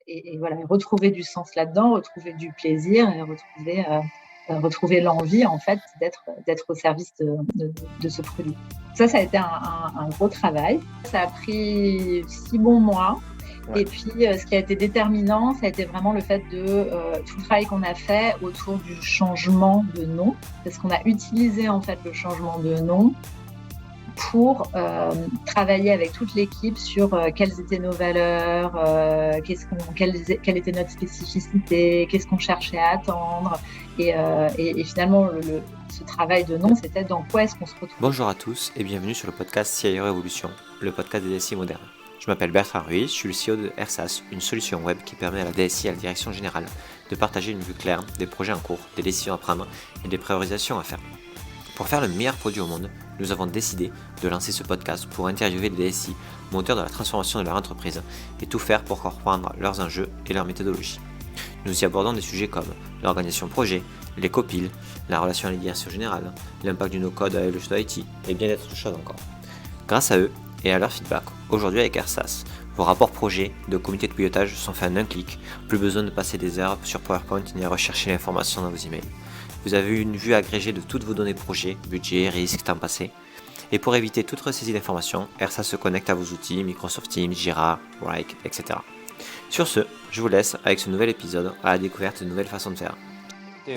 et voilà, retrouver du sens là-dedans, retrouver du plaisir et retrouver l'envie en fait d'être au service de ce produit. Ça a été un gros travail. Ça a pris 6 bons mois. Ouais. Et puis, ce qui a été déterminant, ça a été vraiment le fait de tout le travail qu'on a fait autour du changement de nom, parce qu'on a utilisé en fait le changement de nom pour travailler avec toute l'équipe sur quelles étaient nos valeurs, quelle était notre spécificité, qu'est-ce qu'on cherchait à attendre. Et finalement, ce travail de nom, c'était dans quoi est-ce qu'on se retrouve. Bonjour à tous et bienvenue sur le podcast CIO Révolution, le podcast des DSI modernes. Je m'appelle Bertrand Ruiz, je suis le CEO de RSAS, une solution web qui permet à la DSI et à la direction générale de partager une vue claire des projets en cours, des décisions à prendre et des priorisations à faire. Pour faire le meilleur produit au monde, nous avons décidé de lancer ce podcast pour interviewer les DSI, moteurs de la transformation de leur entreprise, et tout faire pour comprendre leurs enjeux et leurs méthodologies. Nous y abordons des sujets comme l'organisation projet, les copiles, la relation à la direction générale, l'impact du no-code avec le choix d'IT, et bien d'autres choses encore. Grâce à eux et à leur feedback, aujourd'hui avec RSAS, vos rapports projets de comité de pilotage sont faits en un clic, plus besoin de passer des heures sur PowerPoint ni à rechercher l'information dans vos emails. Vous avez une vue agrégée de toutes vos données projets, budget, risques, temps passé. Et pour éviter toute ressaisie d'informations, RSAS se connecte à vos outils Microsoft Teams, Jira, Wrike, etc. Sur ce, je vous laisse avec ce nouvel épisode à la découverte de nouvelles façons de faire.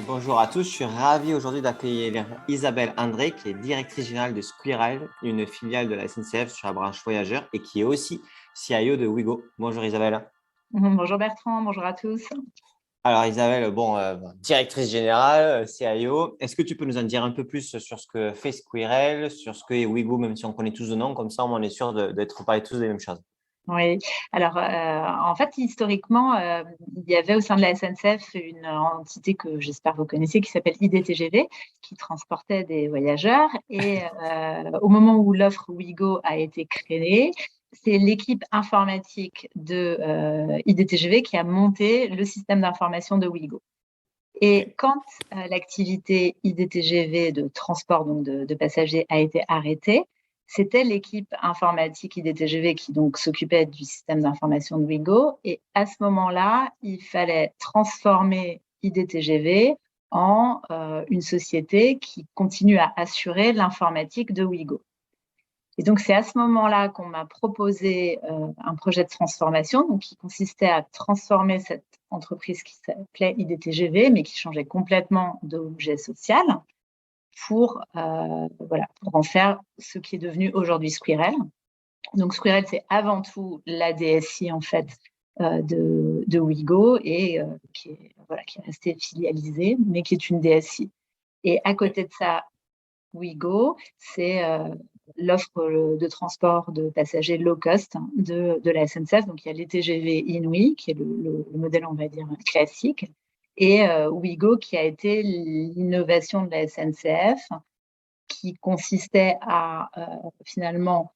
Bonjour à tous, je suis ravi aujourd'hui d'accueillir Isabelle André, qui est directrice générale de Squirrel, une filiale de la SNCF sur la branche voyageurs et qui est aussi CIO de Wigo. Bonjour Isabelle. Bonjour Bertrand, bonjour à tous. Alors Isabelle, directrice générale, CIO, est-ce que tu peux nous en dire un peu plus sur ce que fait Squirrel, sur ce que est Wigo, même si on connaît tous le nom, comme ça on est sûr d'être parlé tous des mêmes choses. Oui, alors en fait, historiquement, il y avait au sein de la SNCF une entité que j'espère vous connaissez qui s'appelle IDTGV, qui transportait des voyageurs. Et au moment où l'offre Wigo a été créée, c'est l'équipe informatique de IDTGV qui a monté le système d'information de Wigo. Et quand l'activité IDTGV de transport donc de passagers a été arrêtée, c'était l'équipe informatique IDTGV qui donc s'occupait du système d'information de Wigo. Et à ce moment-là, il fallait transformer IDTGV en une société qui continue à assurer l'informatique de Wigo. Et donc, c'est à ce moment-là qu'on m'a proposé un projet de transformation donc, qui consistait à transformer cette entreprise qui s'appelait IDTGV, mais qui changeait complètement d'objet social pour en faire ce qui est devenu aujourd'hui Squirrel. Donc, Squirrel, c'est avant tout la DSI, en fait, de Wigo et qui est restée filialisée, mais qui est une DSI. Et à côté de ça, Wigo, c'est l'offre de transport de passagers low cost de la SNCF. Donc, il y a les TGV Inouï, qui est le modèle, on va dire, classique, et Wigo, qui a été l'innovation de la SNCF, qui consistait à finalement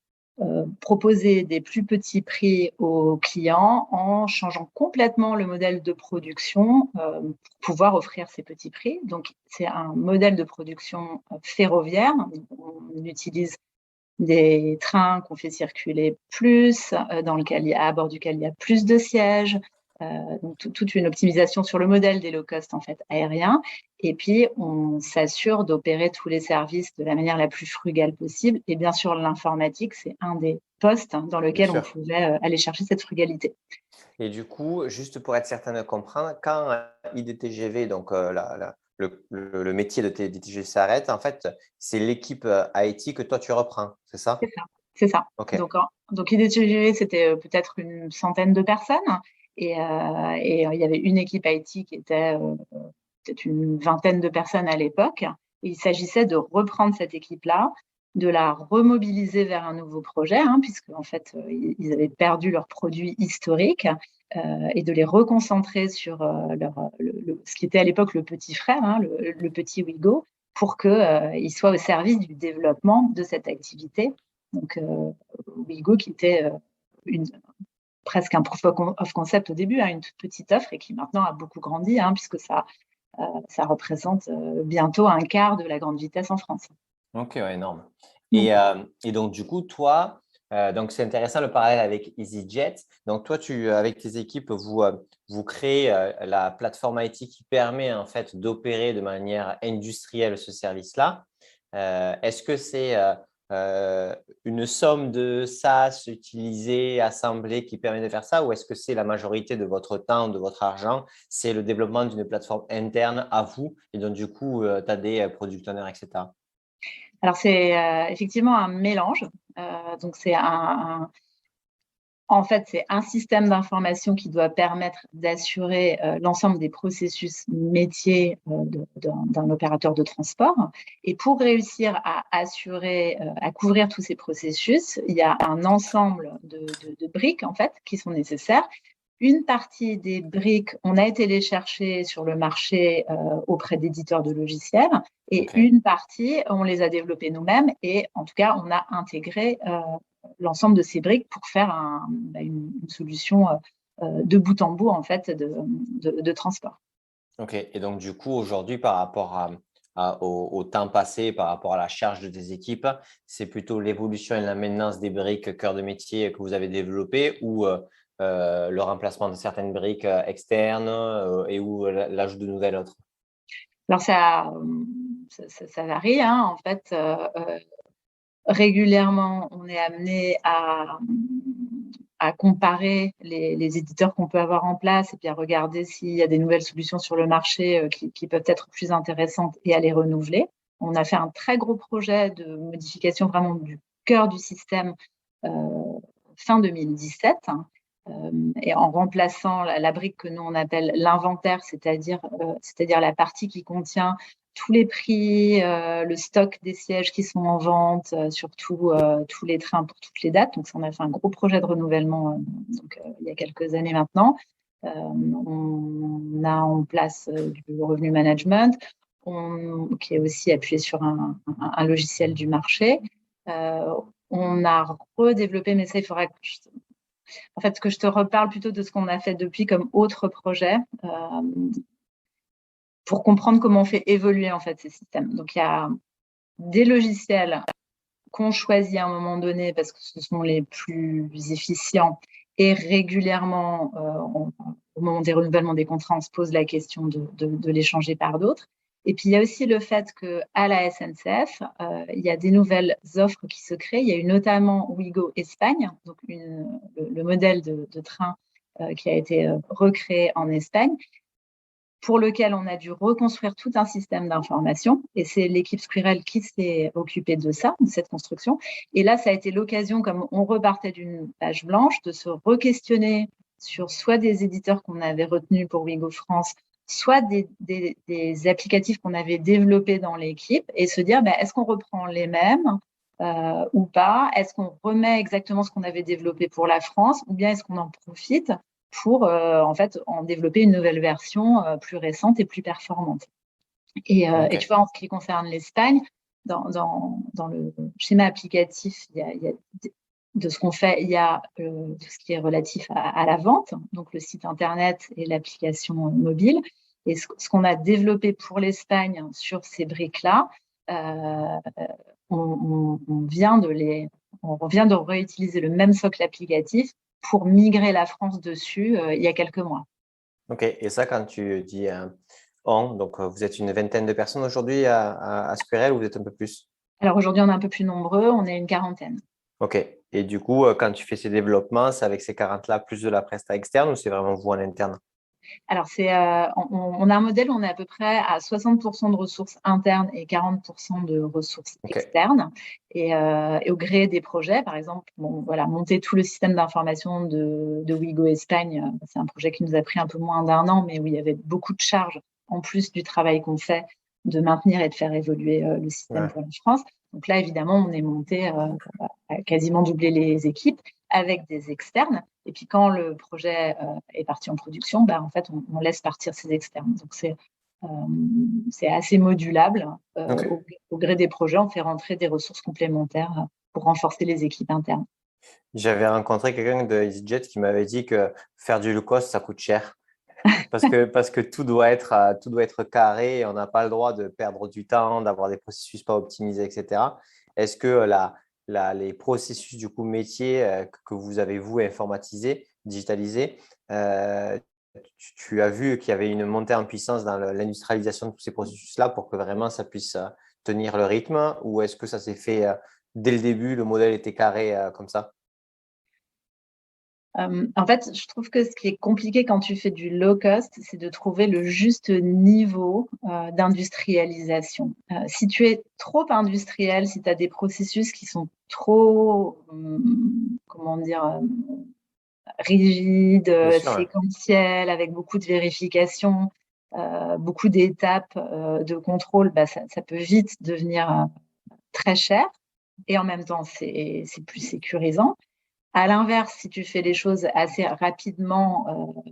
proposer des plus petits prix aux clients en changeant complètement le modèle de production pour pouvoir offrir ces petits prix. Donc, c'est un modèle de production ferroviaire. On utilise des trains qu'on fait circuler plus, à bord duquel il y a plus de sièges. Donc, toute une optimisation sur le modèle des low cost en fait, aériens. Et puis, on s'assure d'opérer tous les services de la manière la plus frugale possible. Et bien sûr, l'informatique, c'est un des postes dans lequel on pouvait aller chercher cette frugalité. Et du coup, juste pour être certain de comprendre, quand IDTGV, donc le métier de IDTGV s'arrête, en fait, c'est l'équipe IT que toi, tu reprends, c'est ça? C'est ça. Okay. Donc IDTGV, c'était peut-être une centaine de personnes. Et il y avait une équipe IT qui était peut-être une vingtaine de personnes à l'époque. Et il s'agissait de reprendre cette équipe-là, de la remobiliser vers un nouveau projet, puisque en fait, ils avaient perdu leur produit historique, et de les reconcentrer sur ce qui était à l'époque le petit frère, le petit Wigo, pour qu'il soit au service du développement de cette activité. Donc, Wigo qui était presque un proof of concept au début, une toute petite offre et qui maintenant a beaucoup grandi, puisque ça représente bientôt un quart de la grande vitesse en France. Ok, ouais, énorme. Et donc, du coup, toi, Donc, c'est intéressant le parallèle avec EasyJet. Donc, toi, avec tes équipes, vous créez la plateforme IT qui permet en fait d'opérer de manière industrielle ce service-là. Est-ce que c'est une somme de SaaS utilisée, assemblée qui permet de faire ça ou est-ce que c'est la majorité de votre temps, de votre argent? C'est le développement d'une plateforme interne à vous et donc, du coup, tu as des product owners, etc. Alors, c'est effectivement un mélange. Donc, en fait, c'est un système d'information qui doit permettre d'assurer l'ensemble des processus métiers d'un opérateur de transport. Et pour réussir à à couvrir tous ces processus, il y a un ensemble de briques en fait qui sont nécessaires. Une partie des briques, on a été les chercher sur le marché auprès d'éditeurs de logiciels et OK. une partie, on les a développées nous-mêmes et en tout cas, on a intégré l'ensemble de ces briques pour faire une solution de bout en bout en fait de transport. OK. Et donc, du coup, aujourd'hui, par rapport au temps passé, par rapport à la charge de tes équipes, c'est plutôt l'évolution et la maintenance des briques cœur de métier que vous avez développées ou le remplacement de certaines briques externes et ou l'ajout de nouvelles autres? Alors ça varie, hein, en fait. Régulièrement, on est amené à comparer les éditeurs qu'on peut avoir en place et puis à regarder s'il y a des nouvelles solutions sur le marché qui peuvent être plus intéressantes et à les renouveler. On a fait un très gros projet de modification vraiment du cœur du système fin 2017 et en remplaçant la brique que nous on appelle l'inventaire, c'est-à-dire la partie qui contient tous les prix, le stock des sièges qui sont en vente, surtout tous les trains pour toutes les dates. Donc, ça, on a fait un gros projet de renouvellement il y a quelques années maintenant. On a en place du revenu management, qui est aussi appuyé sur un logiciel du marché. On a redéveloppé, mais ça, il faudra que en fait, que je te reparle plutôt de ce qu'on a fait depuis comme autre projet. Pour comprendre comment on fait évoluer en fait ces systèmes. Donc, il y a des logiciels qu'on choisit à un moment donné parce que ce sont les plus efficients et régulièrement, au moment des renouvellements des contrats, on se pose la question de les changer par d'autres. Et puis, il y a aussi le fait qu'à la SNCF, il y a des nouvelles offres qui se créent. Il y a eu notamment Ouigo Espagne, donc le modèle de train qui a été recréé en Espagne pour lequel on a dû reconstruire tout un système d'information. Et c'est l'équipe Squirrel qui s'est occupée de ça, de cette construction. Et là, ça a été l'occasion, comme on repartait d'une page blanche, de se re-questionner sur soit des éditeurs qu'on avait retenus pour Wigo France, soit des applicatifs qu'on avait développés dans l'équipe et se dire, est-ce qu'on reprend les mêmes ou pas? Est-ce qu'on remet exactement ce qu'on avait développé pour la France ou bien est-ce qu'on en profite pour en fait en développer une nouvelle version plus récente et plus performante. Et tu vois, en ce qui concerne l'Espagne, dans le schéma applicatif, il y a de ce qu'on fait, il y a tout ce qui est relatif à la vente, donc le site internet et l'application mobile. Et ce qu'on a développé pour l'Espagne sur ces briques-là, on vient de réutiliser le même socle applicatif pour migrer la France dessus il y a quelques mois. OK. Et ça, quand tu dis on, donc vous êtes une vingtaine de personnes aujourd'hui à Squirrel ou vous êtes un peu plus? Alors aujourd'hui, on est un peu plus nombreux, on est une quarantaine. OK. Et du coup, quand tu fais ces développements, c'est avec ces 40-là plus de la presta externe ou c'est vraiment vous en interne? Alors, on a un modèle où on est à peu près à 60% de ressources internes et 40% de ressources OK. externes. Et au gré des projets, par exemple, monter tout le système d'information de Wigo Espagne, c'est un projet qui nous a pris un peu moins d'un an, mais où il y avait beaucoup de charges en plus du travail qu'on fait de maintenir et de faire évoluer le système Ouais. pour la France. Donc là, évidemment, on est monté à quasiment doubler les équipes avec des externes. Et puis quand le projet est parti en production, en fait, on laisse partir ces externes. Donc c'est assez modulable. OK. Au gré des projets, on fait rentrer des ressources complémentaires pour renforcer les équipes internes. J'avais rencontré quelqu'un de EasyJet qui m'avait dit que faire du low cost, ça coûte cher. Parce que tout doit être carré et on n'a pas le droit de perdre du temps, d'avoir des processus pas optimisés, etc. Est-ce que les processus du coup métiers que vous avez, vous, informatisés, digitalisés, tu as vu qu'il y avait une montée en puissance dans l'industrialisation de tous ces processus-là pour que vraiment ça puisse tenir le rythme, ou est-ce que ça s'est fait dès le début, le modèle était carré comme ça? En fait, je trouve que ce qui est compliqué quand tu fais du low cost, c'est de trouver le juste niveau d'industrialisation. Si tu es trop industriel, si tu as des processus qui sont trop, comment dire, rigides, Bien sûr, ouais. séquentiels, avec beaucoup de vérifications, beaucoup d'étapes de contrôle, ça peut vite devenir très cher. Et en même temps, c'est plus sécurisant. À l'inverse, si tu fais les choses assez rapidement,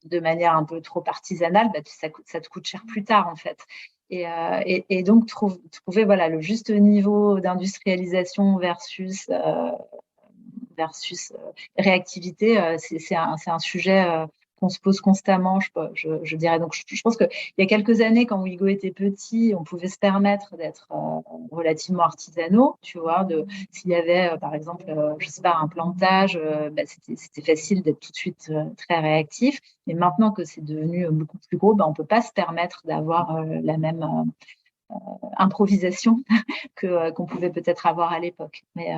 de manière un peu trop artisanale, ça te coûte cher plus tard, en fait. Et donc, trouver voilà, le juste niveau d'industrialisation versus réactivité, c'est un sujet qu'on se pose constamment, je dirais. Donc, je pense qu'il y a quelques années, quand Wigo était petit, on pouvait se permettre d'être relativement artisanaux, tu vois. S'il y avait, par exemple, je sais pas, un plantage, c'était facile d'être tout de suite très réactif. Mais maintenant que c'est devenu beaucoup plus gros, on ne peut pas se permettre d'avoir la même improvisation qu'on pouvait peut-être avoir à l'époque. Mais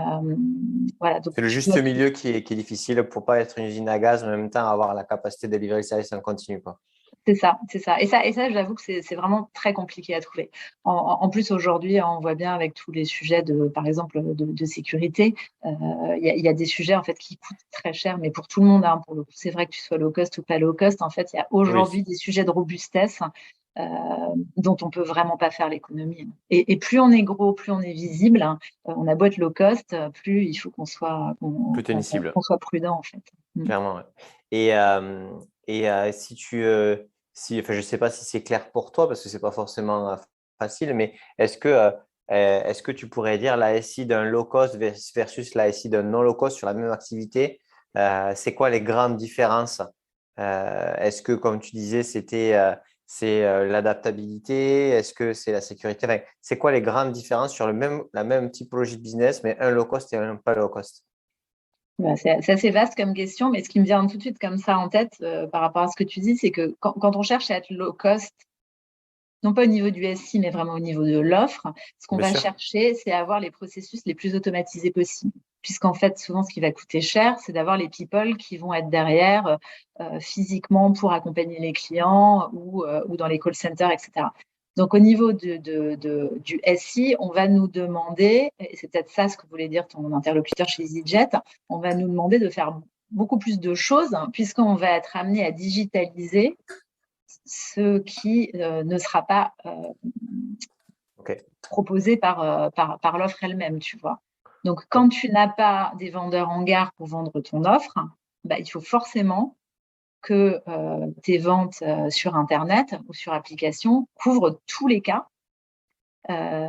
voilà, donc C'est le juste milieu qui est difficile pour ne pas être une usine à gaz, mais en même temps avoir la capacité de livrer le service en continu, quoi. c'est ça, c'est ça. Et ça, j'avoue que c'est vraiment très compliqué à trouver. En plus, aujourd'hui, on voit bien avec tous les sujets par exemple, de sécurité, il y a des sujets en fait qui coûtent très cher, mais pour tout le monde, hein, pour le coup, c'est vrai que tu sois low cost ou pas low cost, en fait, il y a Oui, aujourd'hui des sujets de robustesse euh, dont on peut vraiment pas faire l'économie. Et plus on est gros, plus on est visible, hein, on a beau être low cost, plus il faut plus tennible. qu'on soit prudent en fait. Mm. Clairement, ouais. Si enfin, je ne sais pas si c'est clair pour toi, parce que ce n'est pas forcément facile, mais est-ce que tu pourrais dire la SI d'un low cost versus la SI d'un non low cost sur la même activité? C'est quoi les grandes différences? Est-ce que, comme tu disais, c'est l'adaptabilité? Est-ce que c'est la sécurité? Enfin, c'est quoi les grandes différences sur la même typologie de business, mais un low cost et un pas low cost? C'est assez vaste comme question, mais ce qui me vient tout de suite comme ça en tête par rapport à ce que tu dis, c'est que quand on cherche à être low cost, non pas au niveau du SI, mais vraiment au niveau de l'offre, ce qu'on Bien va sûr. chercher, c'est avoir les processus les plus automatisés possibles. Puisqu'en fait, souvent, ce qui va coûter cher, c'est d'avoir les people qui vont être derrière physiquement pour accompagner les clients ou dans les call centers, etc. Donc, au niveau du SI, on va nous demander, et c'est peut-être ça ce que voulait dire ton interlocuteur chez EasyJet, on va nous demander de faire beaucoup plus de choses, hein, puisqu'on va être amené à digitaliser ce qui ne sera pas OK. proposé par l'offre elle-même, tu vois. Donc, quand tu n'as pas des vendeurs en gare pour vendre ton offre, il faut forcément que tes ventes sur Internet ou sur application couvrent tous les cas euh,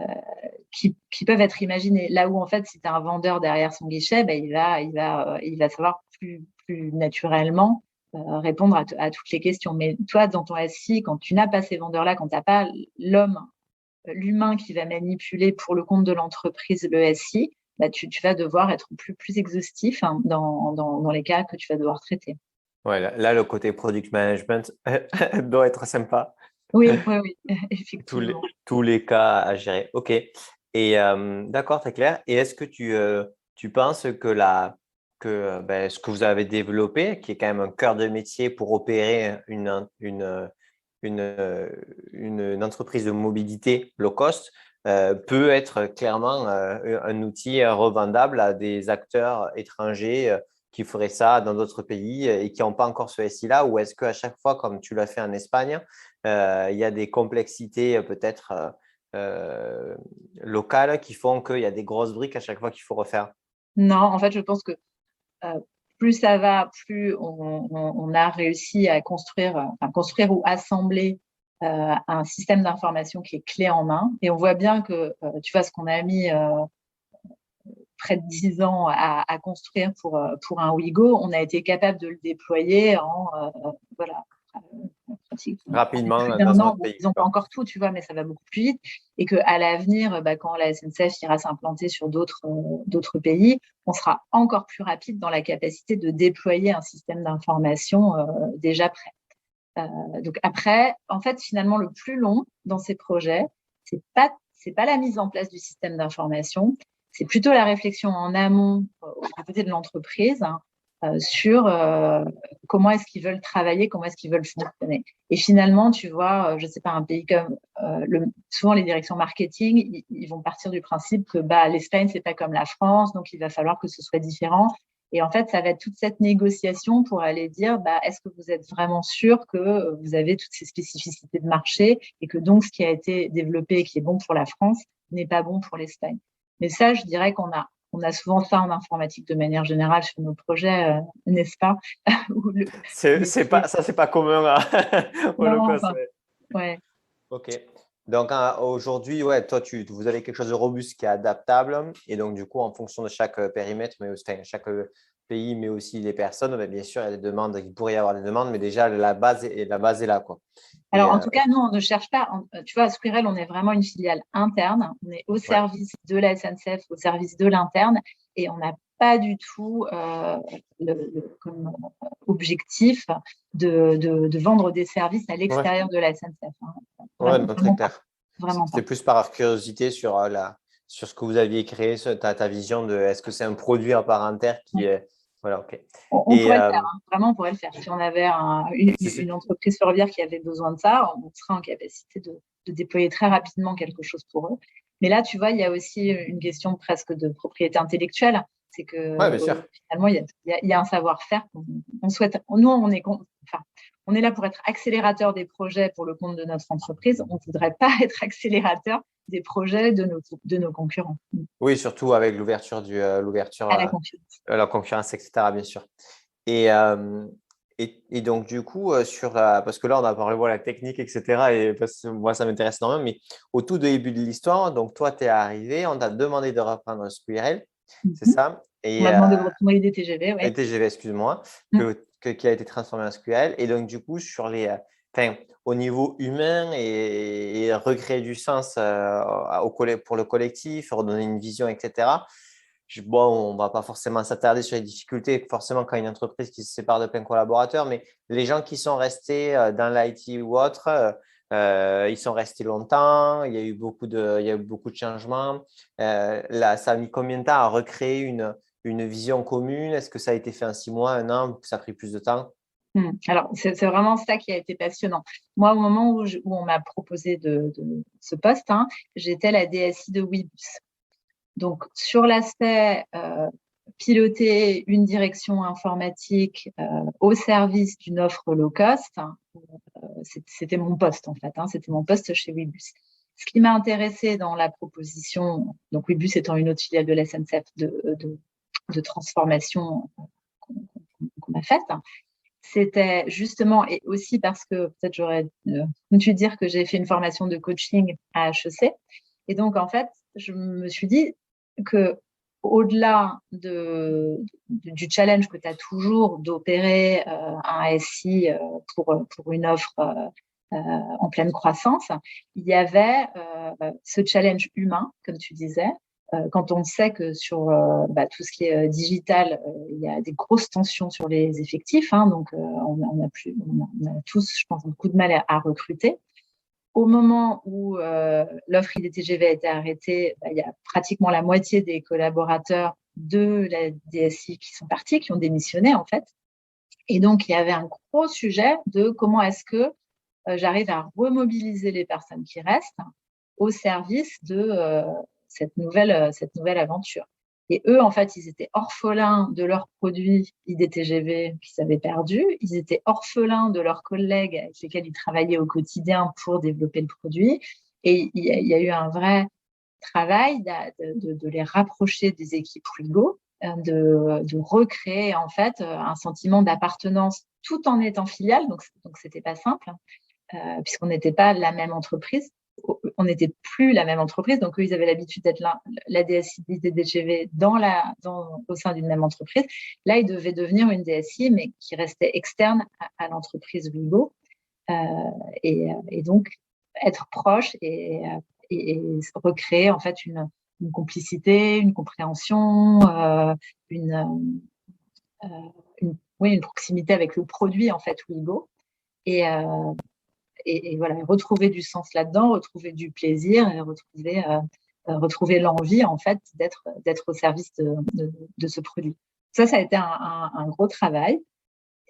qui peuvent être imaginés. Là où, en fait, si tu as un vendeur derrière son guichet, il va savoir plus naturellement répondre à toutes les questions. Mais toi, dans ton SI, quand tu n'as pas ces vendeurs-là, quand tu n'as pas l'humain qui va manipuler pour le compte de l'entreprise le SI, tu vas devoir être plus exhaustif, hein, dans les cas que tu vas devoir traiter. Ouais, là, le côté product management doit être sympa. Oui, oui, oui, Tous les, effectivement. tous les cas à gérer. OK. Et d'accord, très clair. Et est-ce que tu penses que ce que vous avez développé, qui est quand même un cœur de métier pour opérer une entreprise de mobilité low cost, peut être clairement un outil revendable à des acteurs étrangers qui feraient ça dans d'autres pays et qui n'ont pas encore ce SI-là? Ou est-ce qu'à chaque fois, comme tu l'as fait en Espagne, il y a des complexités peut-être locales qui font qu'il y a des grosses briques à chaque fois qu'il faut refaire? Non, en fait, je pense que euh, plus ça va, plus on a réussi à construire ou assembler un système d'information qui est clé en main. Et on voit bien que, tu vois, ce qu'on a mis près de 10 ans à construire pour un Wigo, on a été capable de le déployer en voilà, rapidement plus dans d'un un an, autre pays. ils n'ont pas encore tout, tu vois, mais ça va beaucoup plus vite. Et qu'à l'avenir, quand la SNCF ira s'implanter sur d'autres pays, on sera encore plus rapide dans la capacité de déployer un système d'information déjà prêt. Donc après, en fait, finalement, le plus long dans ces projets, c'est pas la mise en place du système d'information, c'est plutôt la réflexion en amont du côté de l'entreprise sur comment est-ce qu'ils veulent travailler, comment est-ce qu'ils veulent fonctionner. Et finalement, tu vois, je sais pas, un pays comme souvent les directions marketing, ils vont partir du principe que l'Espagne c'est pas comme la France, donc il va falloir que ce soit différent. Et en fait, ça va être toute cette négociation pour aller dire, est-ce que vous êtes vraiment sûr que vous avez toutes ces spécificités de marché et que donc ce qui a été développé et qui est bon pour la France n'est pas bon pour l'Espagne. Mais ça, je dirais on a souvent ça en informatique de manière générale sur nos projets, n'est-ce pas? C'est pas commun au Non, low cost. enfin, ouais. Ok. Donc aujourd'hui, ouais, toi, vous avez quelque chose de robuste qui est adaptable. Et donc, du coup, en fonction de chaque périmètre, mais aussi, chaque pays, mais aussi les personnes, bien sûr, il y a des demandes, il pourrait y avoir des demandes, mais déjà, la base est là, quoi. Alors, en tout cas, nous, on ne cherche pas. Tu vois, à Squirrel, on est vraiment une filiale interne. On est au service de la SNCF, au service de l'interne. Et on n'a pas du tout comme objectif de vendre des services à l'extérieur de la SNCF. Ouais, très clair. Vraiment C'était pas. plus par curiosité sur sur ce que vous aviez créé, ta vision de est-ce que c'est un produit à part entière qui est. Voilà, ok. On pourrait le faire, vraiment, on pourrait le faire. Si on avait une entreprise ferroviaire qui avait besoin de ça, on serait en capacité de déployer très rapidement quelque chose pour eux. Mais là, tu vois, il y a aussi une question presque de propriété intellectuelle. C'est que finalement, il y a un savoir-faire qu'on souhaite. Nous, on est là pour être accélérateur des projets pour le compte de notre entreprise. On ne voudrait pas être accélérateur des projets de nos concurrents. Oui, surtout avec l'ouverture à la concurrence, etc., bien sûr. Et donc, du coup, parce que là, on a parlé de la technique, etc. Et parce que moi, ça m'intéresse énormément. Mais au tout début de l'histoire, donc toi, tu es arrivé, on t'a demandé de reprendre Squirrel, c'est ça? On m'a demandé de reprendre IDTGV, oui. IDTGV, excuse-moi, qui a été transformé en SQL. Et donc, du coup, au niveau humain et recréer du sens pour le collectif, redonner une vision, etc. On ne va pas forcément s'attarder sur les difficultés, forcément, quand il y a une entreprise qui se sépare de plein de collaborateurs, mais les gens qui sont restés dans l'IT ou autre, ils sont restés longtemps, il y a eu beaucoup de changements. Là, ça a mis combien de temps à recréer une vision commune? Est-ce que ça a été fait en 6 mois, 1 an, ou que ça a pris plus de temps? Alors, c'est vraiment ça qui a été passionnant. Moi, au moment où on m'a proposé de ce poste, j'étais la DSI de Webus. Donc, sur l'aspect piloter une direction informatique au service d'une offre low cost, c'était mon poste en fait. C'était mon poste chez Webus. Ce qui m'a intéressé dans la proposition, donc Webus étant une autre filiale de la SNCF de transformation qu'on a faite, c'était justement, et aussi parce que peut-être j'aurais dû dire que j'ai fait une formation de coaching à HEC. Et donc, en fait, je me suis dit que au-delà du challenge que tu as toujours d'opérer un SI pour une offre en pleine croissance, il y avait ce challenge humain, comme tu disais, quand on sait que sur tout ce qui est digital, il y a des grosses tensions sur les effectifs, donc on a tous, je pense, beaucoup de mal à recruter. Au moment où l'offre IDTGV a été arrêtée, il y a pratiquement la moitié des collaborateurs de la DSI qui sont partis, qui ont démissionné en fait. Et donc, il y avait un gros sujet de comment est-ce que j'arrive à remobiliser les personnes qui restent au service de cette nouvelle aventure. Et eux, en fait, ils étaient orphelins de leurs produits IDTGV qu'ils avaient perdus. Ils étaient orphelins de leurs collègues avec lesquels ils travaillaient au quotidien pour développer le produit. Et il y a eu un vrai travail de les rapprocher des équipes Wigo, de recréer en fait un sentiment d'appartenance tout en étant filiale. Donc c'était pas simple, puisqu'on n'était pas la même entreprise. On n'était plus la même entreprise, donc eux, ils avaient l'habitude d'être la DSI d'IDTGV au sein d'une même entreprise. Là, ils devaient devenir une DSI, mais qui restait externe à l'entreprise Wigo. Et donc, être proche et recréer en fait une complicité, une compréhension, oui, une proximité avec le produit en fait Wigo. Et, euh, et voilà, retrouver du sens là-dedans, retrouver du plaisir et retrouver l'envie en fait d'être au service de ce produit. Ça a été un gros travail.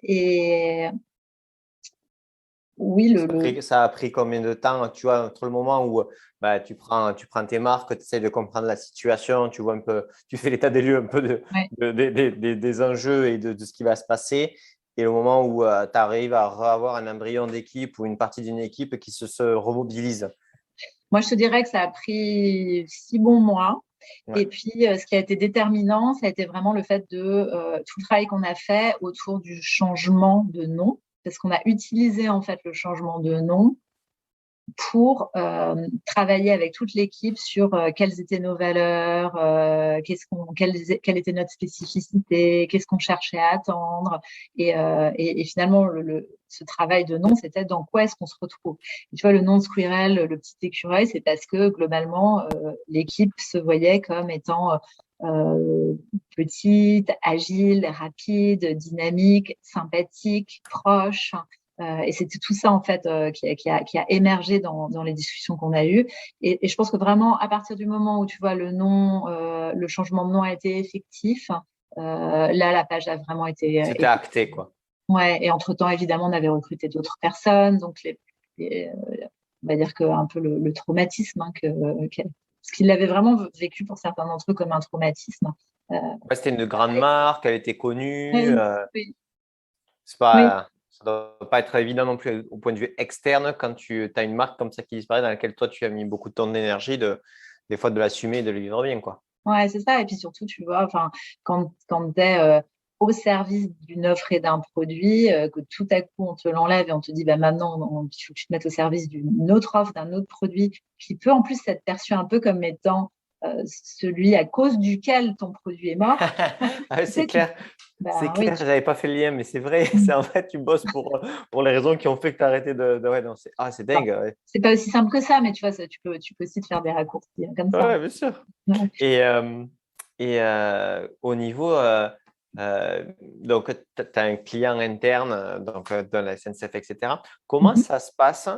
Et oui, Ça a pris combien de temps, tu vois, entre le moment où tu prends tes marques, tu essaies de comprendre la situation, tu vois un peu, tu fais l'état des lieux un peu ouais. des enjeux et de ce qui va se passer, et le moment où tu arrives à avoir un embryon d'équipe ou une partie d'une équipe qui se remobilise. Moi, je te dirais que ça a pris 6 bons mois. Ouais. Et puis, ce qui a été déterminant, ça a été vraiment le fait de tout le travail qu'on a fait autour du changement de nom, parce qu'on a utilisé en fait le changement de nom pour travailler avec toute l'équipe sur quelles étaient nos valeurs, quelle était notre spécificité, qu'est-ce qu'on cherchait à attendre. Et finalement, ce travail de nom, c'était dans quoi est-ce qu'on se retrouve. Et tu vois, le nom de Squirrel, le petit écureuil, c'est parce que globalement, l'équipe se voyait comme étant petite, agile, rapide, dynamique, sympathique, proche. Et c'était tout ça en fait qui a émergé dans les discussions qu'on a eues. Et je pense que vraiment à partir du moment où tu vois le nom, le changement de nom a été effectif, là la page a vraiment C'était acté, quoi. Ouais. Et entre-temps évidemment on avait recruté d'autres personnes, donc on va dire que un peu le traumatisme parce qu'il l'avait vraiment vécu pour certains d'entre eux comme un traumatisme. Ouais, c'était une grande marque, elle était connue. Oui, oui, Ça oui. ne doit pas être évident non plus au point de vue externe quand tu as une marque comme ça qui disparaît dans laquelle toi tu as mis beaucoup de temps d'énergie, des fois de l'assumer et de le vivre bien, quoi. Ouais, c'est ça. Et puis surtout, tu vois, enfin, quand tu es au service d'une offre et d'un produit, que tout à coup on te l'enlève et on te dit, bah maintenant, il faut que tu te mettes au service d'une autre offre, d'un autre produit, qui peut en plus être perçu un peu comme étant celui à cause duquel ton produit est mort. Ah ouais, Tu c'est sais, clair. C'est bah oui, clair, j'avais pas fait le lien, mais c'est vrai. C'est en fait, tu bosses pour les raisons qui ont fait que tu as arrêté ouais, non, c'est enfin, dingue. Ouais, c'est pas aussi simple que ça, mais tu vois, tu peux aussi te faire des raccourcis comme ça. ouais, bien sûr. Ouais. Et, au niveau, donc, tu as un client interne donc, dans la SNCF, etc. Comment Mhm. ça se passe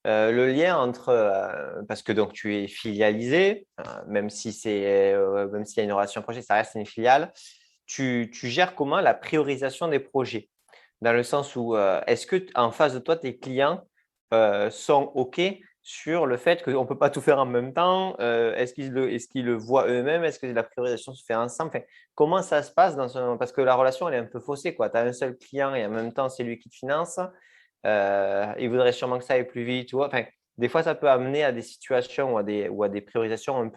le lien entre, parce que donc, tu es filialisé, même si même s'il y a une relation projet, ça reste une filiale. Tu gères comment la priorisation des projets? Dans le sens où, est-ce que en face de toi, tes clients sont OK sur le fait qu'on ne peut pas tout faire en même temps? Est-ce qu'ils le voient eux-mêmes? Est-ce que la priorisation se fait ensemble? Enfin, comment ça se passe parce que la relation, elle est un peu faussée, quoi. Tu as un seul client et en même temps, c'est lui qui te finance. Il voudrait sûrement que ça aille plus vite. Enfin, des fois, ça peut amener à des situations ou à des priorisations un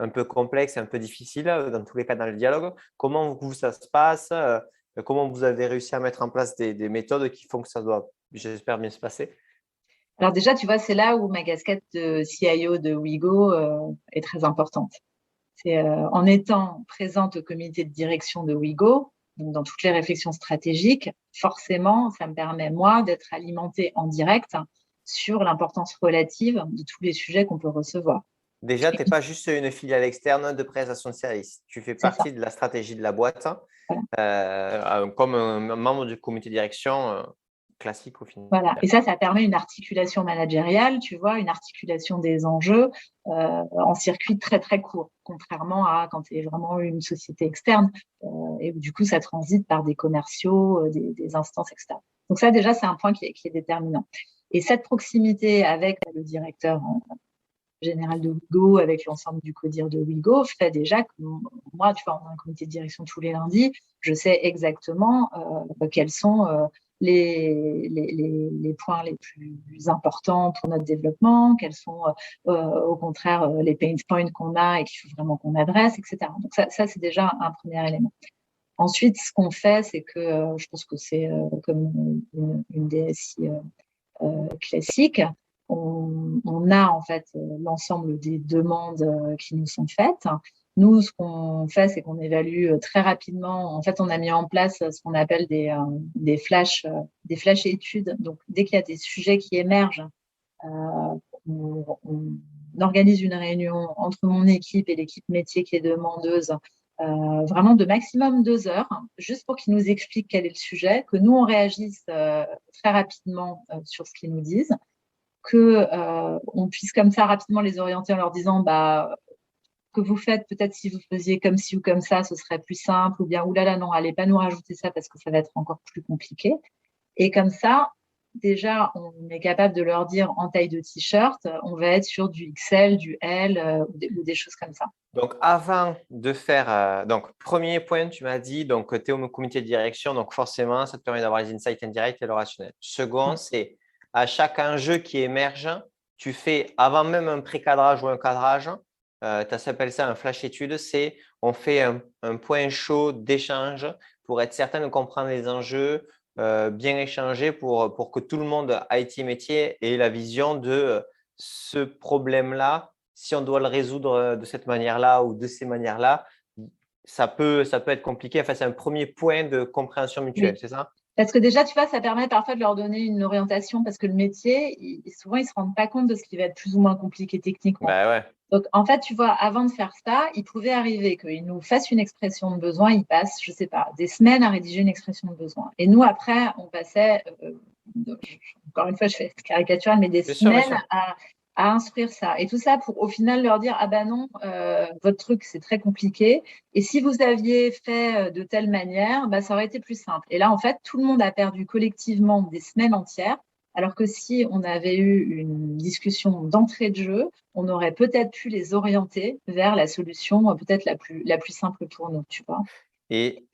peu complexes et un peu difficiles, dans tous les cas dans le dialogue. Comment vous, ça se passe? Comment vous avez réussi à mettre en place des méthodes qui font que ça doit, j'espère, bien se passer? Alors déjà, tu vois, c'est là où ma casquette de CIO de Wigo est très importante. C'est en étant présente au comité de direction de Wigo, donc dans toutes les réflexions stratégiques, forcément, ça me permet, moi, d'être alimentée en direct sur l'importance relative de tous les sujets qu'on peut recevoir. Déjà, tu n'es pas juste une filiale externe de prestation de service. Tu fais C'est ça. partie de la stratégie de la boîte, Voilà. comme un membre du comité de direction classique au final. Voilà. Et ça permet une articulation managériale, tu vois, une articulation des enjeux en circuit très, très court, contrairement à quand tu es vraiment une société externe et où du coup, ça transite par des commerciaux, des instances externes. Donc ça, déjà, c'est un point qui est déterminant. Et cette proximité avec le directeur général de Wigo, avec l'ensemble du CODIR de Wigo, fait déjà que moi, tu vois, on a un comité de direction tous les lundis, je sais exactement quels sont les points les plus importants pour notre développement, quels sont au contraire les pain points qu'on a et qu'il faut vraiment qu'on adresse, etc. Donc ça c'est déjà un premier élément. Ensuite, ce qu'on fait, c'est que je pense que c'est comme une DSI classique, on a en fait l'ensemble des demandes qui nous sont faites Nous, ce qu'on fait, c'est qu'on évalue très rapidement. En fait, on a mis en place ce qu'on appelle des flash études. Donc, dès qu'il y a des sujets qui émergent, on organise une réunion entre mon équipe et l'équipe métier qui est demandeuse, vraiment de maximum 2 heures, juste pour qu'ils nous expliquent quel est le sujet, que nous, on réagisse très rapidement sur ce qu'ils nous disent, qu'on puisse comme ça rapidement les orienter en leur disant que vous faites, peut-être si vous faisiez comme ci ou comme ça, ce serait plus simple, ou bien oulala, non, allez pas nous rajouter ça parce que ça va être encore plus compliqué. Et comme ça, déjà, on est capable de leur dire en taille de t-shirt, on va être sur du XL, du L ou des choses comme ça. Donc, avant de faire, donc, premier point, tu m'as dit, donc, tu es au comité de direction, donc forcément, ça te permet d'avoir les insights indirects et le rationnel. Second, c'est à chaque enjeu qui émerge, tu fais, avant même un pré-cadrage ou un cadrage, tu appelles ça un flash étude, c'est on fait un point chaud d'échange pour être certain de comprendre les enjeux, bien échanger pour que tout le monde IT métier ait la vision de ce problème-là. Si on doit le résoudre de cette manière-là ou de ces manières-là, ça peut être compliqué. Enfin, c'est un premier point de compréhension mutuelle, c'est ça? Parce que déjà, tu vois, ça permet parfois de leur donner une orientation parce que le métier, souvent, ils ne se rendent pas compte de ce qui va être plus ou moins compliqué techniquement. Ben ouais. Donc, en fait, tu vois, avant de faire ça, il pouvait arriver qu'ils nous fassent une expression de besoin, ils passent, je ne sais pas, des semaines à rédiger une expression de besoin. Et nous, après, on passait, encore une fois, je fais caricatural, mais des semaines à instruire ça. Et tout ça pour au final leur dire, ah ben non, votre truc, c'est très compliqué. Et si vous aviez fait de telle manière, ça aurait été plus simple. Et là, en fait, tout le monde a perdu collectivement des semaines entières. Alors que si on avait eu une discussion d'entrée de jeu, on aurait peut-être pu les orienter vers la solution peut-être la plus simple pour nous, tu vois. Et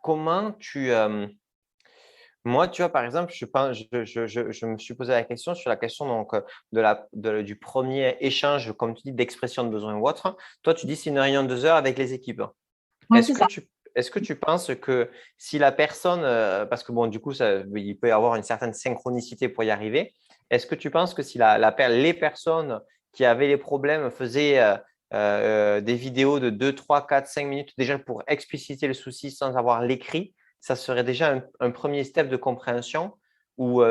comment moi, tu vois, par exemple, je me suis posé la question sur la question donc, du premier échange, comme tu dis, d'expression de besoin ou autre. Toi, tu dis c'est une réunion de 2 heures avec les équipes. Ouais, Est-ce que tu penses que si la personne, parce que bon, du coup, il peut y avoir une certaine synchronicité pour y arriver, est-ce que tu penses que si les personnes qui avaient les problèmes faisaient des vidéos de 2, 3, 4, 5 minutes déjà pour expliciter le souci sans avoir l'écrit, ça serait déjà un premier step de compréhension ou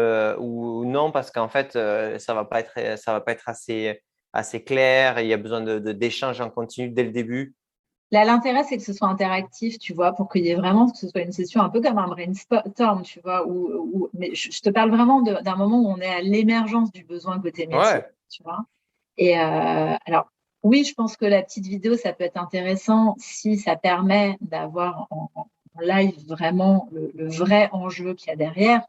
non, parce qu'en fait, ça va pas être assez clair, il y a besoin d'échanges en continu dès le début? Là, l'intérêt, c'est que ce soit interactif, tu vois, pour qu'il y ait vraiment, que ce soit une session un peu comme un brainstorm, tu vois, mais je te parle vraiment d'un moment où on est à l'émergence du besoin côté métier, tu vois. Et alors, oui, je pense que la petite vidéo, ça peut être intéressant si ça permet d'avoir en live vraiment le vrai enjeu qu'il y a derrière.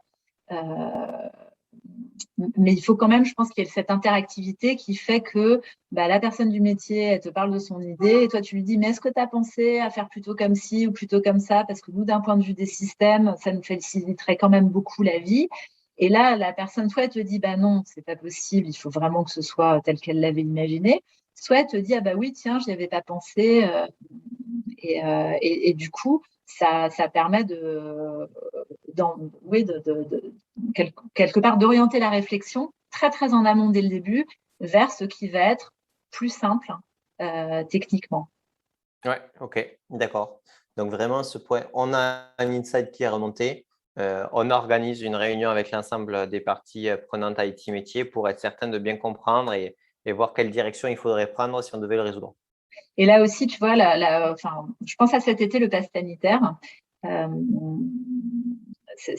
Mais il faut quand même, je pense, qu'il y ait cette interactivité qui fait que la personne du métier, elle te parle de son idée et toi, tu lui dis, mais est-ce que tu as pensé à faire plutôt comme ci ou plutôt comme ça? Parce que nous, d'un point de vue des systèmes, ça nous faciliterait quand même beaucoup la vie. Et là, la personne, soit elle te dit, non, c'est pas possible, il faut vraiment que ce soit tel qu'elle l'avait imaginé. Soit elle te dit, ah oui, tiens, je n'y avais pas pensé. Et du coup, ça permet quelque part d'orienter la réflexion très, très en amont dès le début vers ce qui va être plus simple techniquement. Ouais, ok, d'accord. Donc vraiment, ce point, on a un insight qui est remonté. On organise une réunion avec l'ensemble des parties prenantes IT métier pour être certain de bien comprendre et voir quelle direction il faudrait prendre si on devait le résoudre. Et là aussi, tu vois, je pense à cet été, le pass sanitaire. Ça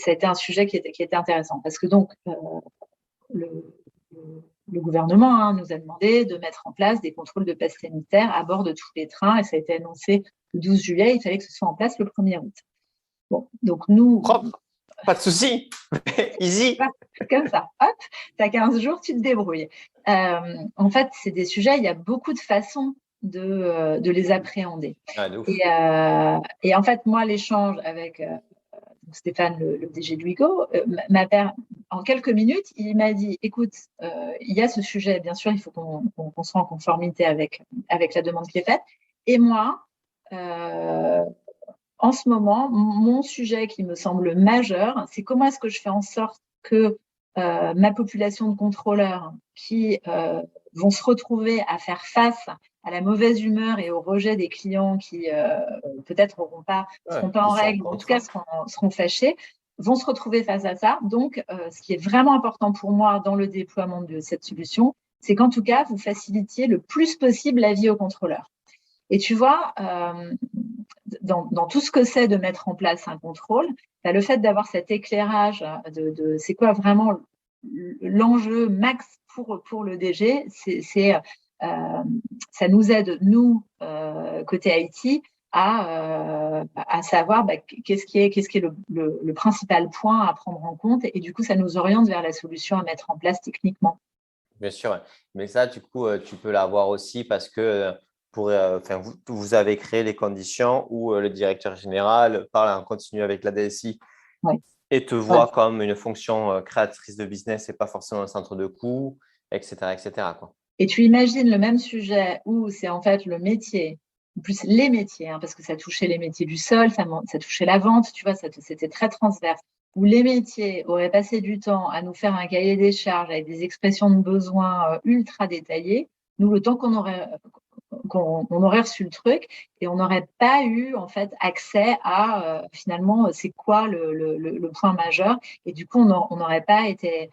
a été un sujet qui était intéressant parce que donc, le gouvernement nous a demandé de mettre en place des contrôles de pass sanitaire à bord de tous les trains et ça a été annoncé le 12 juillet. Il fallait que ce soit en place le 1er août. Bon, donc nous… Propre, pas de souci, easy. Comme ça, hop, tu as 15 jours, tu te débrouilles. En fait, c'est des sujets, il y a beaucoup de façons de les appréhender. Et en fait, moi, l'échange avec Stéphane, le DG de Wigo, en quelques minutes, il m'a dit, écoute, il y a ce sujet, bien sûr, il faut qu'on soit en conformité avec la demande qui est faite. Et moi, en ce moment, mon sujet qui me semble majeur, c'est comment est-ce que je fais en sorte que ma population de contrôleurs qui vont se retrouver à faire face à la mauvaise humeur et au rejet des clients qui peut-être seront pas en qui sont règle, ou en tout contre. cas seront fâchés, vont se retrouver face à ça. Donc, ce qui est vraiment important pour moi dans le déploiement de cette solution, c'est qu'en tout cas, vous facilitiez le plus possible la vie aux contrôleurs. Et tu vois, dans tout ce que c'est de mettre en place un contrôle, le fait d'avoir cet éclairage de c'est quoi vraiment l'enjeu max pour le DG, ça nous aide, nous, côté IT, à savoir qu'est-ce qui est le principal point à prendre en compte. Et du coup, ça nous oriente vers la solution à mettre en place techniquement. Bien sûr, ouais. Mais ça, du coup, tu peux l'avoir aussi parce que vous avez créé les conditions où le directeur général parle en continu avec la DSI Ouais. et te voit comme une fonction créatrice de business et pas forcément un centre de coût, etc., etc., quoi. Et tu imagines le même sujet où c'est en fait le métier, en plus les métiers, hein, parce que ça touchait les métiers du sol, ça touchait la vente, tu vois, c'était très transverse, où les métiers auraient passé du temps à nous faire un cahier des charges avec des expressions de besoins ultra détaillées. Nous, le temps qu'on aurait reçu le truc et on n'aurait pas eu en fait accès à finalement c'est quoi le point majeur, et du coup on n'aurait pas été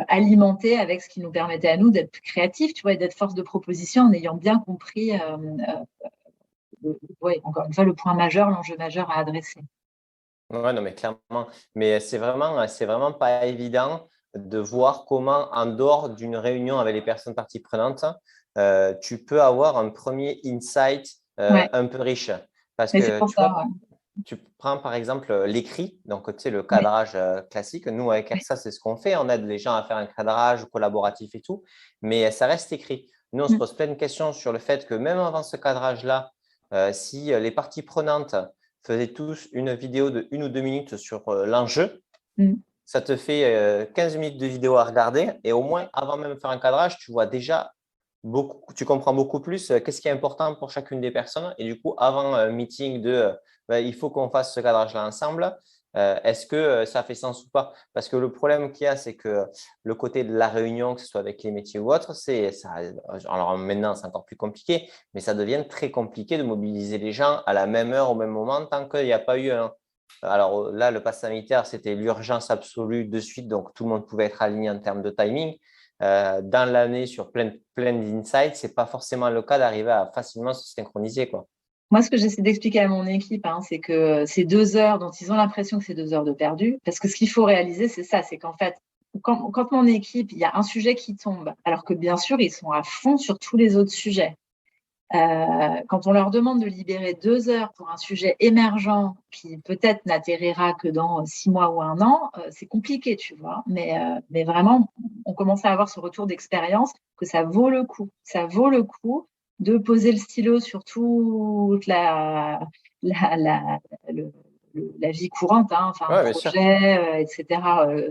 alimenté avec ce qui nous permettait à nous d'être créatifs, tu vois, et d'être force de proposition en ayant bien compris, encore une fois, le point majeur, l'enjeu majeur à adresser. Ouais, non, mais clairement. Mais c'est vraiment pas évident de voir comment, en dehors d'une réunion avec les personnes parties prenantes, tu peux avoir un premier insight Ouais, un peu riche. Parce mais c'est que pour tu ça. vois, tu prends par exemple l'écrit, donc tu sais, le Ouais, cadrage classique. Nous, avec ouais, ERSA, c'est ce qu'on fait. On aide les gens à faire un cadrage collaboratif et tout, mais ça reste écrit. Nous, on se mm, pose plein de questions sur le fait que même avant ce cadrage-là, si les parties prenantes faisaient tous une vidéo de 1 ou 2 minutes sur l'enjeu, mm. ça te fait 15 minutes de vidéo à regarder et au moins, avant même de faire un cadrage, tu vois déjà tu comprends beaucoup plus qu'est-ce qui est important pour chacune des personnes. Et du coup, avant un meeting il faut qu'on fasse ce cadrage-là ensemble, est-ce que ça fait sens ou pas? Parce que le problème qu'il y a, c'est que le côté de la réunion, que ce soit avec les métiers ou autre, c'est ça. Alors maintenant, c'est encore plus compliqué, mais ça devient très compliqué de mobiliser les gens à la même heure, au même moment, tant qu'il n'y a pas eu un. Alors là, le pass sanitaire, c'était l'urgence absolue de suite, donc tout le monde pouvait être aligné en termes de timing. Dans l'année, sur plein d'insights, ce n'est pas forcément le cas d'arriver à facilement se synchroniser, quoi. Moi, ce que j'essaie d'expliquer à mon équipe, hein, c'est que ces 2 heures dont ils ont l'impression que c'est 2 heures de perdu, parce que ce qu'il faut réaliser, c'est ça, c'est qu'en fait, quand mon équipe, il y a un sujet qui tombe, alors que bien sûr, ils sont à fond sur tous les autres sujets. Quand on leur demande de libérer 2 heures pour un sujet émergent qui peut-être n'atterrira que dans 6 mois ou un an, c'est compliqué, tu vois. Mais vraiment, on commence à avoir ce retour d'expérience que ça vaut le coup. Ça vaut le coup de poser le stylo sur toute la, la, le- la vie courante, hein, enfin, un Ouais, bien sûr. projet, etc.,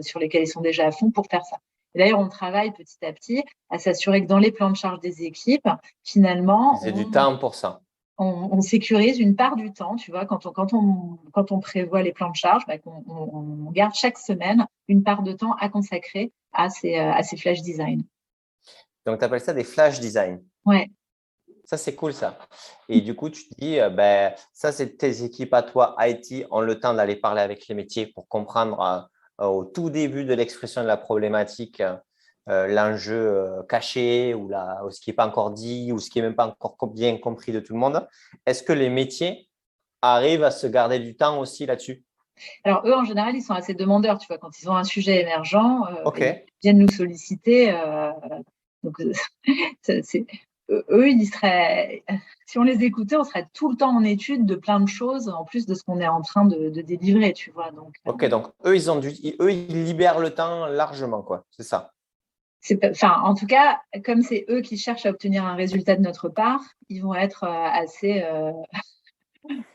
sur lesquels ils sont déjà à fond pour faire ça. Et d'ailleurs, on travaille petit à petit à s'assurer que dans les plans de charge des équipes, finalement, Ils aient du temps pour ça. on sécurise une part du temps, tu vois, quand on prévoit les plans de charge, on garde chaque semaine une part de temps à consacrer à ces flash design. Donc, tu appelles ça des flash design. Ouais. Ça, c'est cool, ça. Et du coup, tu te dis, ça, c'est tes équipes à toi, IT, ont le temps d'aller parler avec les métiers pour comprendre au tout début de l'expression de la problématique l'enjeu caché ou ce qui n'est pas encore dit ou ce qui n'est même pas encore bien compris de tout le monde. Est-ce que les métiers arrivent à se garder du temps aussi là-dessus? Alors, eux, en général, ils sont assez demandeurs, tu vois, quand ils ont un sujet émergent, OK. ils viennent nous solliciter. Donc, eux, si on les écoutait, on serait tout le temps en étude de plein de choses, en plus de ce qu'on est en train de délivrer, tu vois. Donc, OK, donc eux, ils libèrent le temps largement, quoi. C'est ça. en tout cas, comme c'est eux qui cherchent à obtenir un résultat de notre part, ils vont être assez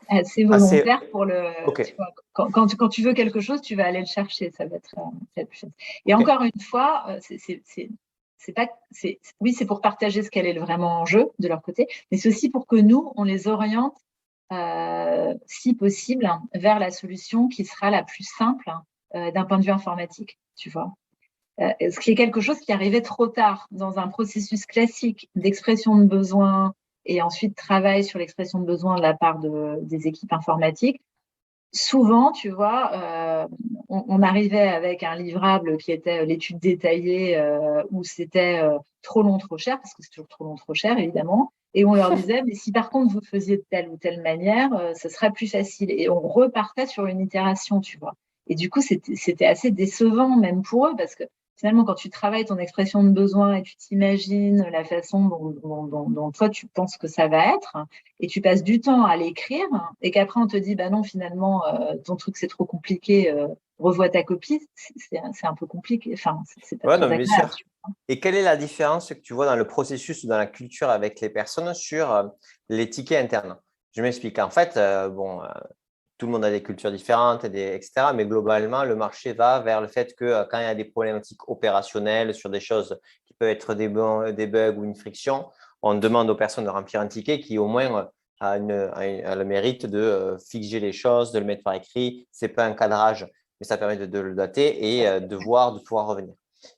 Assez. volontaires pour le. Tu OK. vois, quand tu veux quelque chose, tu vas aller le chercher. Ça va être plus facile. Et OK. encore une fois, c'est pas, oui, c'est pour partager ce qu'elle est vraiment en jeu de leur côté, mais c'est aussi pour que nous, on les oriente, si possible, vers la solution qui sera la plus simple d'un point de vue informatique, tu vois. ce qui est quelque chose qui arrivait trop tard dans un processus classique d'expression de besoin et ensuite travail sur l'expression de besoin de la part des équipes informatiques. Souvent, tu vois, on arrivait avec un livrable qui était l'étude détaillée où c'était trop long, trop cher, parce que c'est toujours trop long, trop cher, évidemment. Et on leur disait, mais si par contre vous faisiez de telle ou telle manière, ce serait plus facile. Et on repartait sur une itération, tu vois. Et du coup, c'était assez décevant même pour eux, parce que finalement, quand tu travailles ton expression de besoin et tu t'imagines la façon dont toi tu penses que ça va être, et tu passes du temps à l'écrire, et qu'après on te dit, bah non, finalement, ton truc c'est trop compliqué, revois ta copie, c'est un peu compliqué, enfin, c'est pas Ouais, très non, bien agréable. sûr. Et quelle est la différence que tu vois dans le processus ou dans la culture avec les personnes sur les tickets internes? Je m'explique. En fait, tout le monde a des cultures différentes, etc. Mais globalement, le marché va vers le fait que quand il y a des problématiques opérationnelles sur des choses qui peuvent être des bugs ou une friction, on demande aux personnes de remplir un ticket qui au moins a le mérite de figer les choses, de le mettre par écrit. Ce n'est pas un cadrage, mais ça permet de le dater et de pouvoir revenir.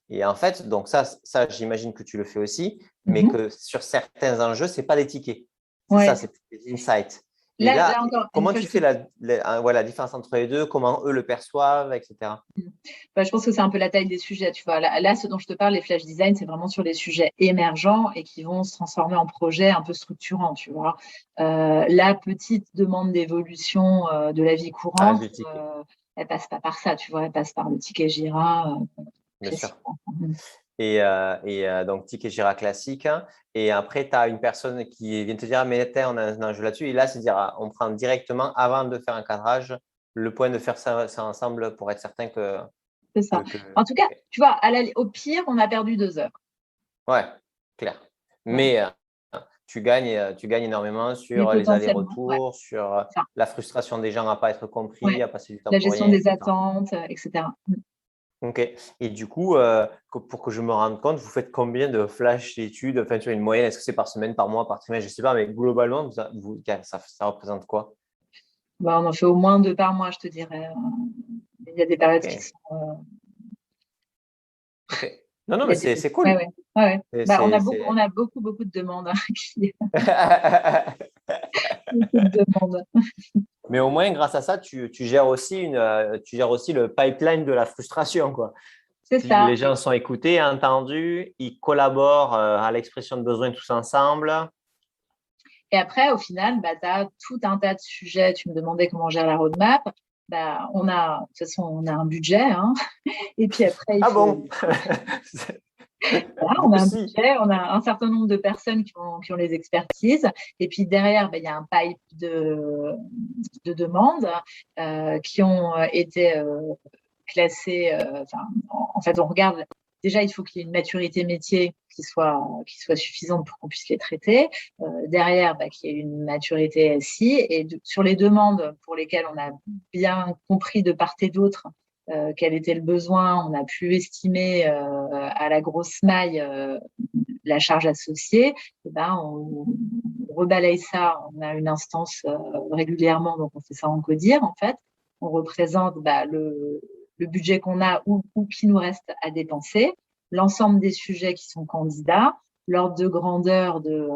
Et en fait, donc ça j'imagine que tu le fais aussi, mais que sur certains enjeux, ce n'est pas des tickets. C'est ça, Ouais. c'est des insights. Et Là là, encore, une comment fois, tu fais la différence entre les deux? Comment eux le perçoivent, etc. je pense que c'est un peu la taille des sujets, tu vois. Là, ce dont je te parle, les flash design, c'est vraiment sur les sujets émergents et qui vont se transformer en projets un peu structurants, tu vois. La petite demande d'évolution de la vie courante, Du ticket, elle passe pas par ça, tu vois. Elle passe par le ticket Jira bien sûr. classiquement. Et donc, ticket Jira classique, hein. Et après, tu as une personne qui vient te dire, mais on a un enjeu là-dessus. Et là, c'est dire, on prend directement, avant de faire un cadrage, le point de faire ça ensemble pour être certain que… C'est ça. En tout cas, Ok. tu vois, au pire, on a perdu 2 heures. Ouais, clair. Ouais. Mais tu gagnes énormément Mais sur les potentiellement, ouais. allers-retours, sur Ça, la frustration des gens à ne pas être compris, ouais. à passer du temps La pour gestion rien, des etc. attentes, etc. Ok. Et du coup, pour que je me rende compte, vous faites combien de flash d'études, enfin, tu as une moyenne, est-ce que c'est par semaine, par mois, par trimestre, je ne sais pas, mais globalement, ça représente quoi? Bah, on en fait au moins 2 par mois, je te dirais. Il y a des périodes qui Ok. sont. Ok. Non, non, Il y mais a des... c'est Ouais, cool. ouais, ouais, ouais. C'est- Bah, c'est- on c'est- a beaucoup de demandes. Beaucoup de demandes. Mais au moins, grâce à ça, tu gères aussi tu gères aussi le pipeline de la frustration, quoi. C'est Les ça. gens sont écoutés, entendus, ils collaborent à l'expression de besoins tous ensemble. Et après, au final, bah, tu as tout un tas de sujets. Tu me demandais comment on gère la roadmap. Bah, de toute façon, on a un budget. Hein. Et puis après, il Ah faut. bon? Voilà, Vous on a un aussi. budget, on a un certain nombre de personnes qui ont les expertises. Et puis derrière, bah, il y a un pipe de demandes qui ont été classées. En fait, on regarde. Déjà, il faut qu'il y ait une maturité métier qui soit suffisante pour qu'on puisse les traiter. Derrière, bah, qu'il y ait une maturité SI. Et sur les demandes pour lesquelles on a bien compris de part et d'autre quel était le besoin, on a pu estimer à la grosse maille la charge associée, et ben on rebalaye ça, on a une instance régulièrement, donc on fait ça en codir en fait. On représente le budget qu'on a ou qui nous reste à dépenser, l'ensemble des sujets qui sont candidats, l'ordre de grandeur de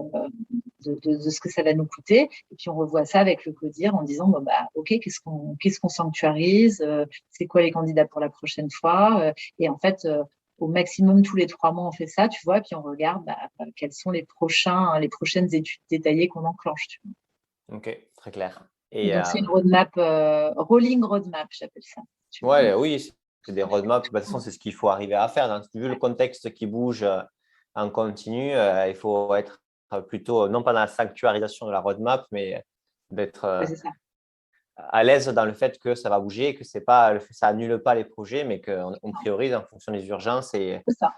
ce que ça va nous coûter. Et puis, on revoit ça avec le CODIR en disant, bon, bah, OK, qu'est-ce qu'on sanctuarise? C'est quoi les candidats pour la prochaine fois? Et en fait, au maximum, tous les 3 mois, on fait ça, tu vois, puis on regarde quelles sont les prochaines études détaillées qu'on enclenche. Tu Ok, très clair. vois. Et Et donc, c'est une roadmap, rolling roadmap, j'appelle ça. Tu vois. ouais, oui, c'est des roadmaps. Bah, de toute façon, c'est ce qu'il faut arriver à faire. Donc, vu le contexte qui bouge en continu, il faut être plutôt, non pas dans la sanctuarisation de la roadmap, mais d'être Ouais, c'est ça. à l'aise dans le fait que ça va bouger, que c'est pas, ça annule pas les projets, mais qu'on priorise en fonction des urgences. C'est ça.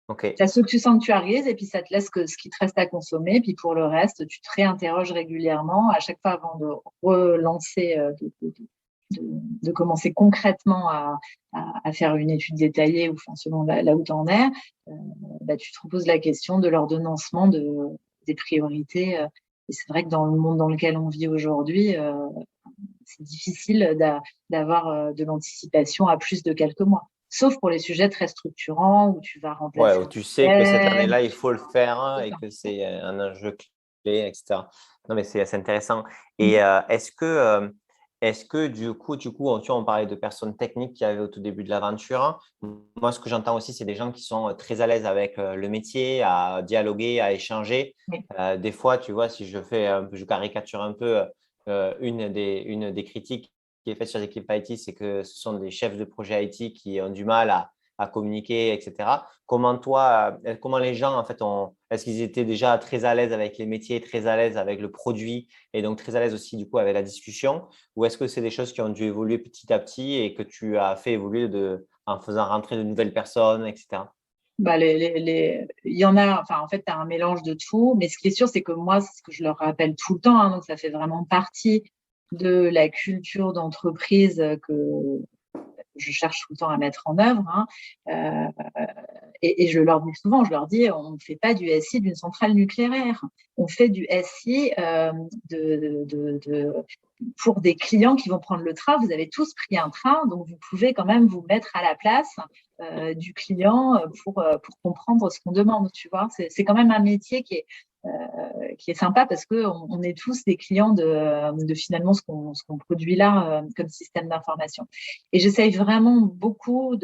Ok, Tu as ceux que tu sanctuarises et puis ça te laisse ce qui te reste à consommer. Puis pour le reste, tu te réinterroges régulièrement à chaque fois avant de relancer, de commencer concrètement à faire une étude détaillée ou enfin, selon là où tu en es. Bah, tu te reposes la question de l'ordonnancement des priorités. Et c'est vrai que dans le monde dans lequel on vit aujourd'hui, c'est difficile d'avoir de l'anticipation à plus de quelques mois. sauf pour les sujets très structurants où tu vas Ouais, remplacer où un tu sais que cette système. année-là, il faut le faire C'est et ça. que c'est un enjeu clé, etc. Non, mais c'est intéressant. Mm. Et est-ce que du coup, tu vois, on parlait de personnes techniques qui avaient au tout début de l'aventure. Moi, ce que j'entends aussi, c'est des gens qui sont très à l'aise avec le métier, à dialoguer, à échanger. Oui. Des fois, tu vois, si je caricature un peu, une des critiques qui est faite sur l'équipe IT, c'est que ce sont des chefs de projet IT qui ont du mal à communiquer, etc. Comment les gens, en fait, est-ce qu'ils étaient déjà très à l'aise avec les métiers, très à l'aise avec le produit et donc très à l'aise aussi, du coup, avec la discussion? Ou est-ce que c'est des choses qui ont dû évoluer petit à petit et que tu as fait évoluer en faisant rentrer de nouvelles personnes, etc.? Bah, il y en a, enfin, en fait, tu as un mélange de tout, mais ce qui est sûr, c'est que moi, c'est ce que je leur rappelle tout le temps, hein, donc ça fait vraiment partie de la culture d'entreprise que je cherche tout le temps à mettre en œuvre. Hein. Et je leur dis souvent, je leur dis, on ne fait pas du SI d'une centrale nucléaire. On fait du SI pour des clients qui vont prendre le train. Vous avez tous pris un train, donc vous pouvez quand même vous mettre à la place du client pour comprendre ce qu'on demande. Tu vois, c'est quand même un métier qui est sympa parce qu'on est tous des clients de finalement ce qu'on produit là comme système d'information. Et j'essaye vraiment beaucoup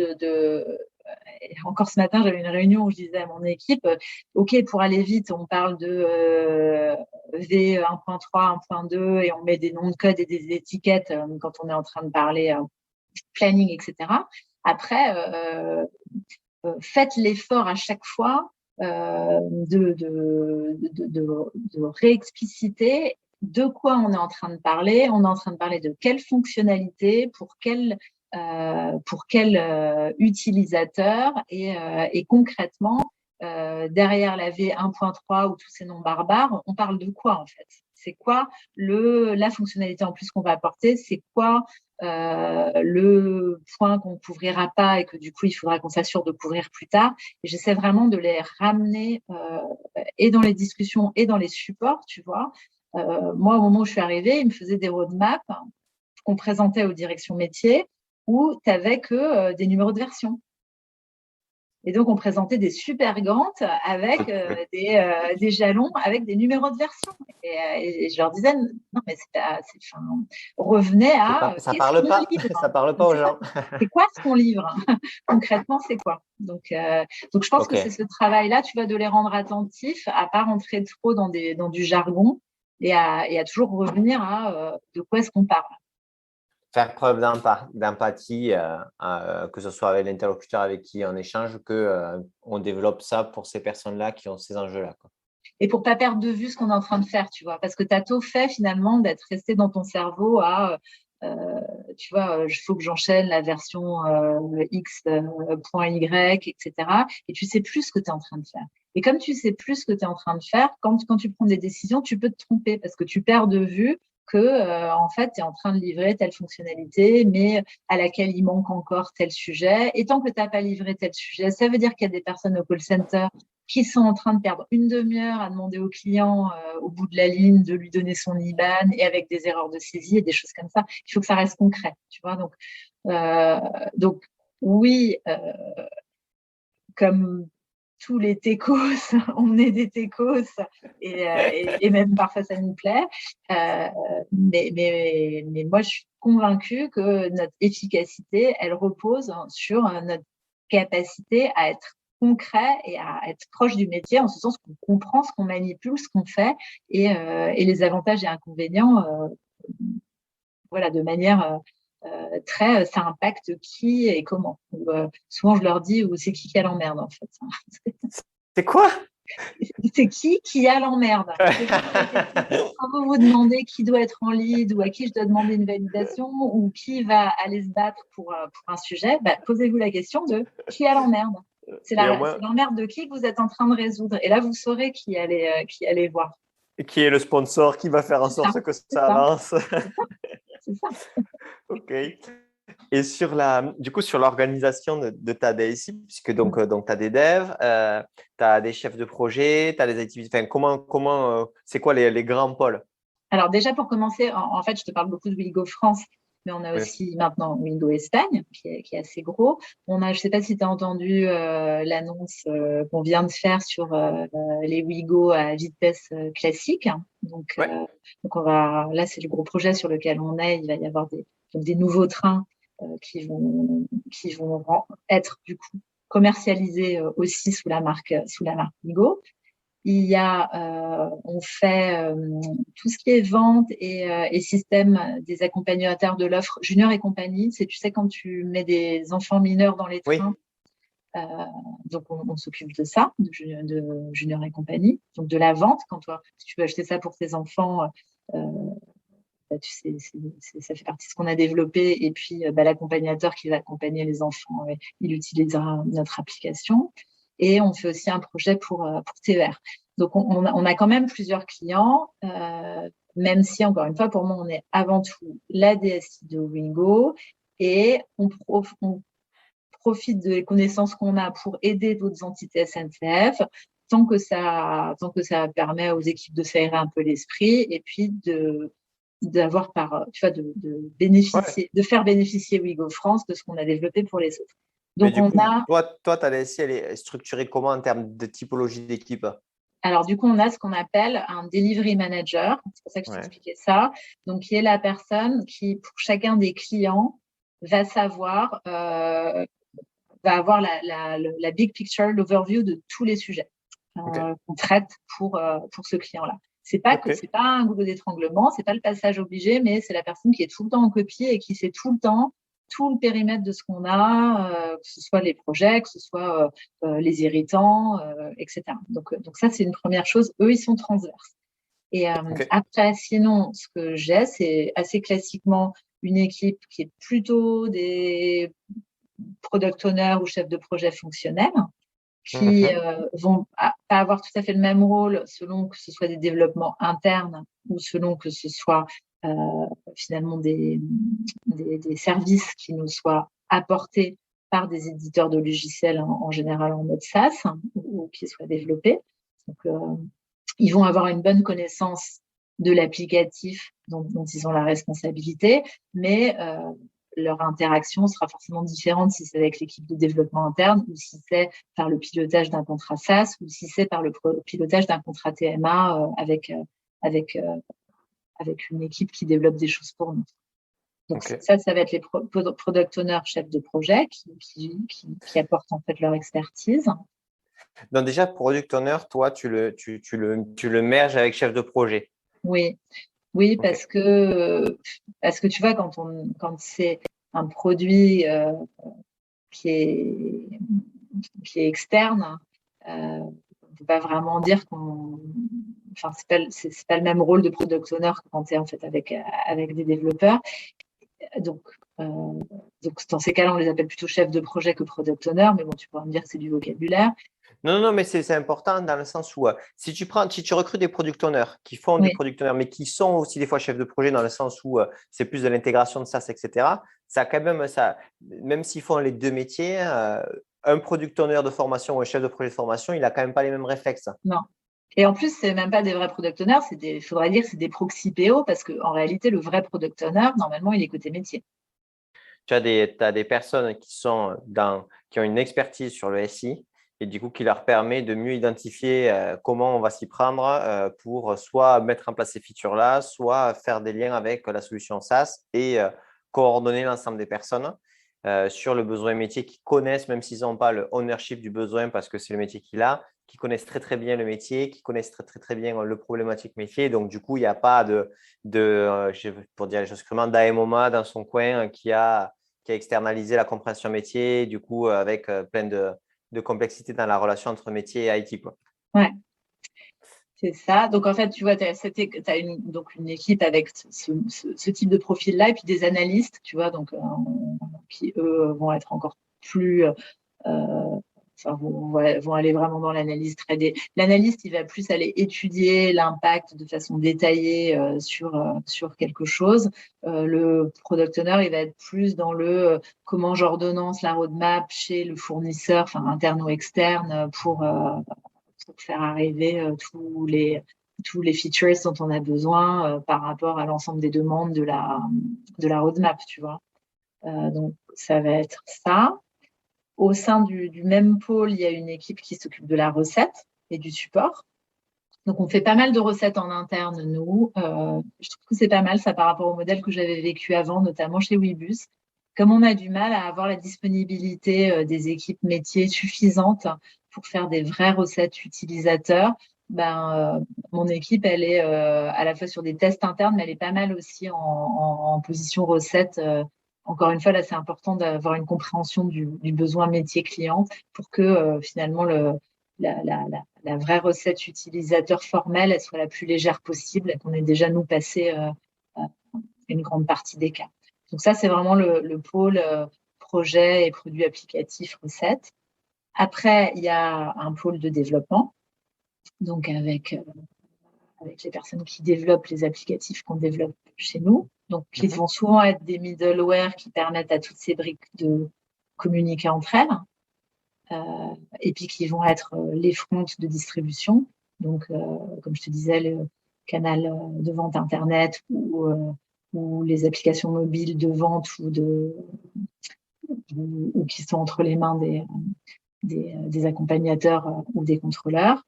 encore ce matin, j'avais une réunion où je disais à mon équipe, OK, pour aller vite, on parle de V 1.3, 1.2 et on met des noms de code et des étiquettes quand on est en train de parler planning, etc. Après, faites l'effort à chaque fois de réexpliciter de quoi on est en train de parler. On est en train de parler de quelle fonctionnalité, pour quel utilisateur et concrètement, derrière la V 1.3 ou tous ces noms barbares, on parle de quoi en fait? C'est quoi la fonctionnalité en plus qu'on va apporter? C'est quoi le point qu'on ne couvrira pas et que du coup, il faudra qu'on s'assure de couvrir plus tard. Et j'essaie vraiment de les ramener et dans les discussions et dans les supports, tu vois. Moi, au moment où je suis arrivée, ils me faisaient des roadmaps qu'on présentait aux directions métiers où tu n'avais que des numéros de version. Et donc, on présentait des super gantes avec des jalons avec des numéros de version. Et je leur disais, non, mais revenez à Ça qu'est-ce parle qu'on pas, livre. ça parle pas aux C'est ça. gens. C'est quoi ce qu'on livre? Concrètement, c'est quoi? Donc, je pense que c'est Ok. ce travail-là, tu vas de les rendre attentifs, à pas rentrer trop dans du jargon et à toujours revenir à de quoi est-ce qu'on parle. Faire preuve d'empathie, que ce soit avec l'interlocuteur avec qui on échange, on développe ça pour ces personnes-là qui ont ces enjeux-là, quoi. Et pour pas perdre de vue ce qu'on est en train de faire, tu vois, parce que tu as tôt fait finalement d'être resté dans ton cerveau à, tu vois, il faut que j'enchaîne la version X.Y, etc. Et tu sais plus ce que tu es en train de faire. Et comme tu sais plus ce que tu es en train de faire, quand tu prends des décisions, tu peux te tromper parce que tu perds de vue que en fait, tu es en train de livrer telle fonctionnalité, mais à laquelle il manque encore tel sujet. Et tant que tu n'as pas livré tel sujet, ça veut dire qu'il y a des personnes au call center qui sont en train de perdre une demi-heure à demander au client au bout de la ligne de lui donner son IBAN et avec des erreurs de saisie et des choses comme ça. Il faut que ça reste concret, tu vois. Donc oui, comme tous les techos, on est des techos et même parfois ça nous plaît. Mais moi, je suis convaincue que notre efficacité, elle repose sur notre capacité à être concret et à être proche du métier, en ce sens qu'on comprend ce qu'on manipule, ce qu'on fait et les avantages et inconvénients, voilà, de manière très, ça impacte qui et comment. Souvent, je leur dis, ou c'est qui a l'emmerde en fait. C'est quoi? C'est qui a l'emmerde. Quand vous vous demandez qui doit être en lead ou à qui je dois demander une validation ou qui va aller se battre pour un sujet, bah, posez-vous la question de qui a l'emmerde. C'est Et au moins, l'emmerde de qui que vous êtes en train de résoudre. Et là, vous saurez qui allez voir. qui est le sponsor qui va faire en C'est ça, sorte que c'est ça ça, avance? c'est ça. Ok. Et du coup, sur l'organisation de ta DSI, puisque donc tu as des devs, tu as des chefs de projet, tu as des activités. Enfin, c'est quoi les grands pôles? Alors déjà, pour commencer, en fait, je te parle beaucoup de WillGo France. mais on a Oui. aussi maintenant Wigo Espagne, qui est assez gros. On a, je ne sais pas si tu as entendu l'annonce qu'on vient de faire sur les Wigo à vitesse classique. Donc, Ouais. là, c'est le gros projet sur lequel on est. Il va y avoir des nouveaux trains qui vont être du coup commercialisés aussi sous la marque Wigo. On fait tout ce qui est vente et système des accompagnateurs de l'offre Junior et compagnie. C'est, tu sais, quand tu mets des enfants mineurs dans les Oui. trains, donc on s'occupe de ça, de Junior et compagnie. Donc de la vente, si tu veux acheter ça pour tes enfants, tu sais, ça fait partie de ce qu'on a développé. Et puis l'accompagnateur qui va accompagner les enfants, il utilisera notre application. Et on fait aussi un projet pour TER. Donc, on a quand même plusieurs clients, même si, encore une fois, pour moi, on est avant tout la DSI de Wigo et on profite des connaissances qu'on a pour aider d'autres entités SNCF tant que ça permet aux équipes de s'aérer un peu l'esprit et puis d'avoir de bénéficier, de faire bénéficier Wigo France de ce qu'on a développé pour les autres. Mais Donc, du coup, toi, ta DSI, elle est structurée comment en termes de typologie d'équipe? alors, du coup, on a ce qu'on appelle un delivery manager. C'est pour ça que je t'expliquais ça. Donc, qui est la personne qui, pour chacun des clients, va avoir la big picture, l'overview de tous les sujets qu'on traite pour ce client-là. C'est pas un goulot d'étranglement, c'est pas le passage obligé, mais c'est la personne qui est tout le temps en copie et qui sait tout le temps tout le périmètre de ce qu'on a, que ce soit les projets, que ce soit les irritants, etc. Donc ça, c'est une première chose. Eux, ils sont transverses. Et après, sinon, ce que j'ai, c'est assez classiquement une équipe qui est plutôt des product owners ou chefs de projet fonctionnels qui vont pas avoir tout à fait le même rôle selon que ce soit des développements internes ou selon que ce soit finalement des services qui nous soient apportés par des éditeurs de logiciels en général en mode SaaS ou qui soient développés. Donc, ils vont avoir une bonne connaissance de l'applicatif dont ils ont la responsabilité, mais leur interaction sera forcément différente si c'est avec l'équipe de développement interne ou si c'est par le pilotage d'un contrat SaaS ou si c'est par le pilotage d'un contrat TMA avec une équipe qui développe des choses pour nous. Donc ça va être les product owners, chefs de projet qui apportent en fait leur expertise. Donc déjà, product owner, toi, tu le merges avec chef de projet. Oui, parce que tu vois, quand c'est un produit qui est externe, on ne peut pas vraiment dire c'est pas le même rôle de product owner que quand tu es en fait avec des développeurs. Donc dans ces cas-là, on les appelle plutôt chefs de projet que product owner, mais bon, tu pourras me dire que c'est du vocabulaire. Non, mais c'est important dans le sens où si tu recrutes des product owners qui font du product owner, mais qui sont aussi des fois chefs de projet dans le sens où c'est plus de l'intégration de SaaS, etc. Ça quand même même s'ils font les deux métiers, un product owner de formation ou un chef de projet de formation, il n'a quand même pas les mêmes réflexes. Non. Et en plus, c'est même pas des vrais product owners, il faudrait dire que c'est des proxy PO parce qu'en réalité, le vrai product owner, normalement, il est côté métier. Tu as des personnes qui ont une expertise sur le SI et du coup qui leur permet de mieux identifier comment on va s'y prendre pour soit mettre en place ces features-là, soit faire des liens avec la solution SaaS et coordonner l'ensemble des personnes sur le besoin métier qui connaissent, même s'ils n'ont pas le ownership du besoin parce que c'est le métier qu'il a, qui connaissent très, très bien le métier, qui connaissent très, très, très bien le problématique métier. Donc, du coup, il n'y a pas pour dire les choses crûment, d'AMOMA dans son coin qui a externalisé la compréhension métier, du coup, avec plein de complexité dans la relation entre métier et IT, quoi. Ouais, c'est ça. Donc, en fait, tu vois, tu as une équipe avec ce type de profil-là et puis des analystes, tu vois, donc, qui, eux, vont être encore plus… vont aller vraiment dans l'analyse 3D. L'analyste, il va plus aller étudier l'impact de façon détaillée sur quelque chose. Le product owner, il va être plus dans comment j'ordonnance la roadmap chez le fournisseur, interne ou externe, pour faire arriver tous les tous les features dont on a besoin par rapport à l'ensemble des demandes de la roadmap, tu vois. Donc, ça va être ça. Au sein du même pôle, il y a une équipe qui s'occupe de la recette et du support. Donc, on fait pas mal de recettes en interne, nous. Je trouve que c'est pas mal, ça, par rapport au modèle que j'avais vécu avant, notamment chez Webus. Comme on a du mal à avoir la disponibilité des équipes métiers suffisantes pour faire des vraies recettes utilisateurs, mon équipe, elle est à la fois sur des tests internes, mais elle est pas mal aussi en position recette. Encore une fois, là, c'est important d'avoir une compréhension du besoin métier client pour que finalement la vraie recette utilisateur formelle, elle soit la plus légère possible et qu'on ait déjà, nous, passé une grande partie des cas. Donc ça, c'est vraiment le pôle projet et produits applicatifs recettes. Après, il y a un pôle de développement, donc avec les personnes qui développent les applicatifs qu'on développe chez nous. Donc, qui vont souvent être des middleware qui permettent à toutes ces briques de communiquer entre elles. Et puis qui vont être les fronts de distribution. Donc, comme je te disais, le canal de vente Internet ou les applications mobiles de vente ou qui sont entre les mains des accompagnateurs ou des contrôleurs.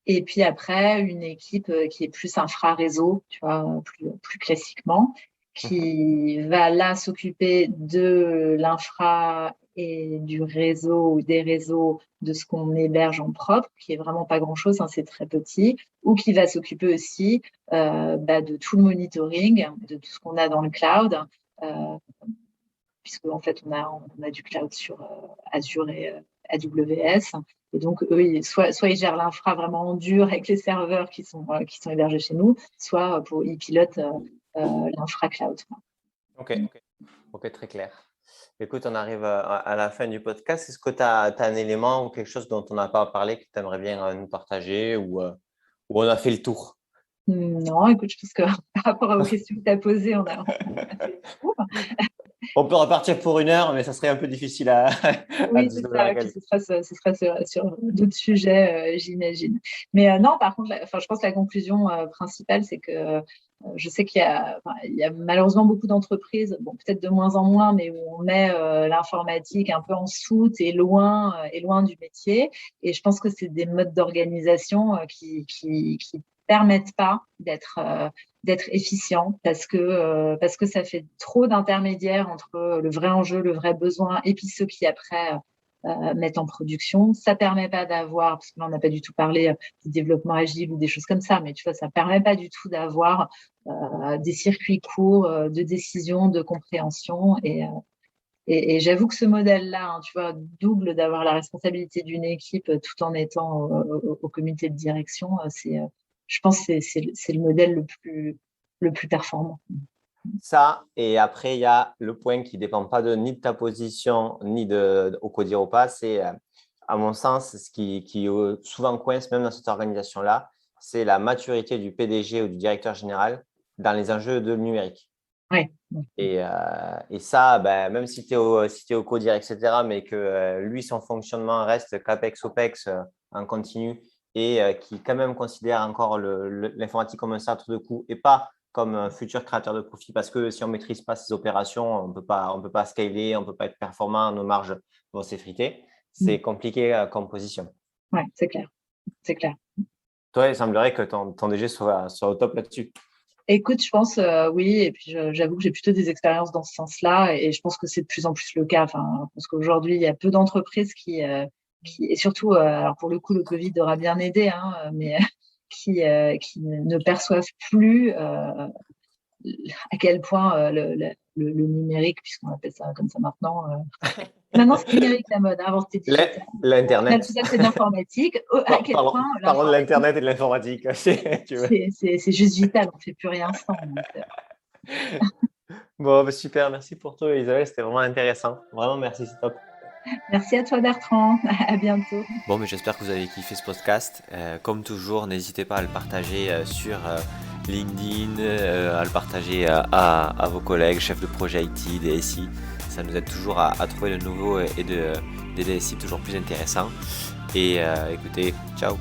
Et puis après, une équipe qui est plus infra-réseau, tu vois, plus classiquement, qui va là s'occuper de l'infra et du réseau ou des réseaux de ce qu'on héberge en propre, qui est vraiment pas grand-chose, hein, c'est très petit, ou qui va s'occuper aussi de tout le monitoring, de tout ce qu'on a dans le cloud, puisque en fait on a du cloud sur Azure et AWS. Et donc, eux, soit ils gèrent l'infra vraiment en dur avec les serveurs qui sont hébergés chez nous, soit ils pilotent l'infra cloud. Ok, très clair. Écoute, on arrive à la fin du podcast. Est-ce que tu as un élément ou quelque chose dont on n'a pas parlé que tu aimerais bien nous partager ou on a fait le tour? Non, écoute, je pense que par rapport aux questions que tu as posées, on a fait le tour. On peut repartir pour 1 heure, mais ça serait un peu difficile à oui, c'est ça. Ce sera sur d'autres sujets, j'imagine. Mais non, par contre, je pense que la conclusion principale, c'est que je sais qu'il y a malheureusement beaucoup d'entreprises, bon, peut-être de moins en moins, mais où on met l'informatique un peu en soute et loin du métier. Et je pense que c'est des modes d'organisation qui permettent pas d'être efficient parce que ça fait trop d'intermédiaires entre le vrai enjeu, le vrai besoin et puis ceux qui après mettent en production. Ça permet pas d'avoir, parce que là on n'a pas du tout parlé du développement agile ou des choses comme ça, mais tu vois, ça permet pas du tout d'avoir des circuits courts de décision, de compréhension et j'avoue que ce modèle-là, hein, tu vois, double d'avoir la responsabilité d'une équipe tout en étant au comité de direction, je pense que c'est le modèle le plus performant. Ça, et après, il y a le point qui ne dépend pas ni de ta position, ni au codir ou pas. C'est, à mon sens, ce qui souvent coince même dans cette organisation-là, c'est la maturité du PDG ou du directeur général dans les enjeux de numérique. Ouais. Et ça, même si tu es au codir, etc., mais que lui, son fonctionnement reste CAPEX, OPEX en continu et qui quand même considère encore l'informatique comme un centre de coût et pas comme un futur créateur de profit, parce que si on ne maîtrise pas ces opérations, on peut pas scaler, on ne peut pas être performant, nos marges vont s'effriter. C'est compliqué comme position. Oui, c'est clair. C'est clair. Toi, il semblerait que ton DG soit au top là-dessus. Écoute, je pense oui, et puis j'avoue que j'ai plutôt des expériences dans ce sens-là, et je pense que c'est de plus en plus le cas. Enfin, parce qu'aujourd'hui, il y a peu d'entreprises qui et surtout, alors pour le coup, le Covid aura bien aidé, hein, mais qui ne perçoivent plus à quel point le numérique, puisqu'on appelle ça comme ça maintenant. Maintenant, c'est numérique la mode. Avant, c'était digital. L'Internet. Tout ça, c'est de l'informatique. À quel point parlons de l'Internet et de l'informatique. C'est juste digital. On ne fait plus rien sans. Bon, super. Merci pour toi, Isabelle. C'était vraiment intéressant. Vraiment, merci. C'est top. Merci à toi, Bertrand. À bientôt. Bon, mais j'espère que vous avez kiffé ce podcast. Comme toujours, n'hésitez pas à le partager sur LinkedIn, à le partager à vos collègues, chefs de projet IT, DSI. Ça nous aide toujours à trouver le nouveau et des DSI toujours plus intéressants. Et écoutez, ciao.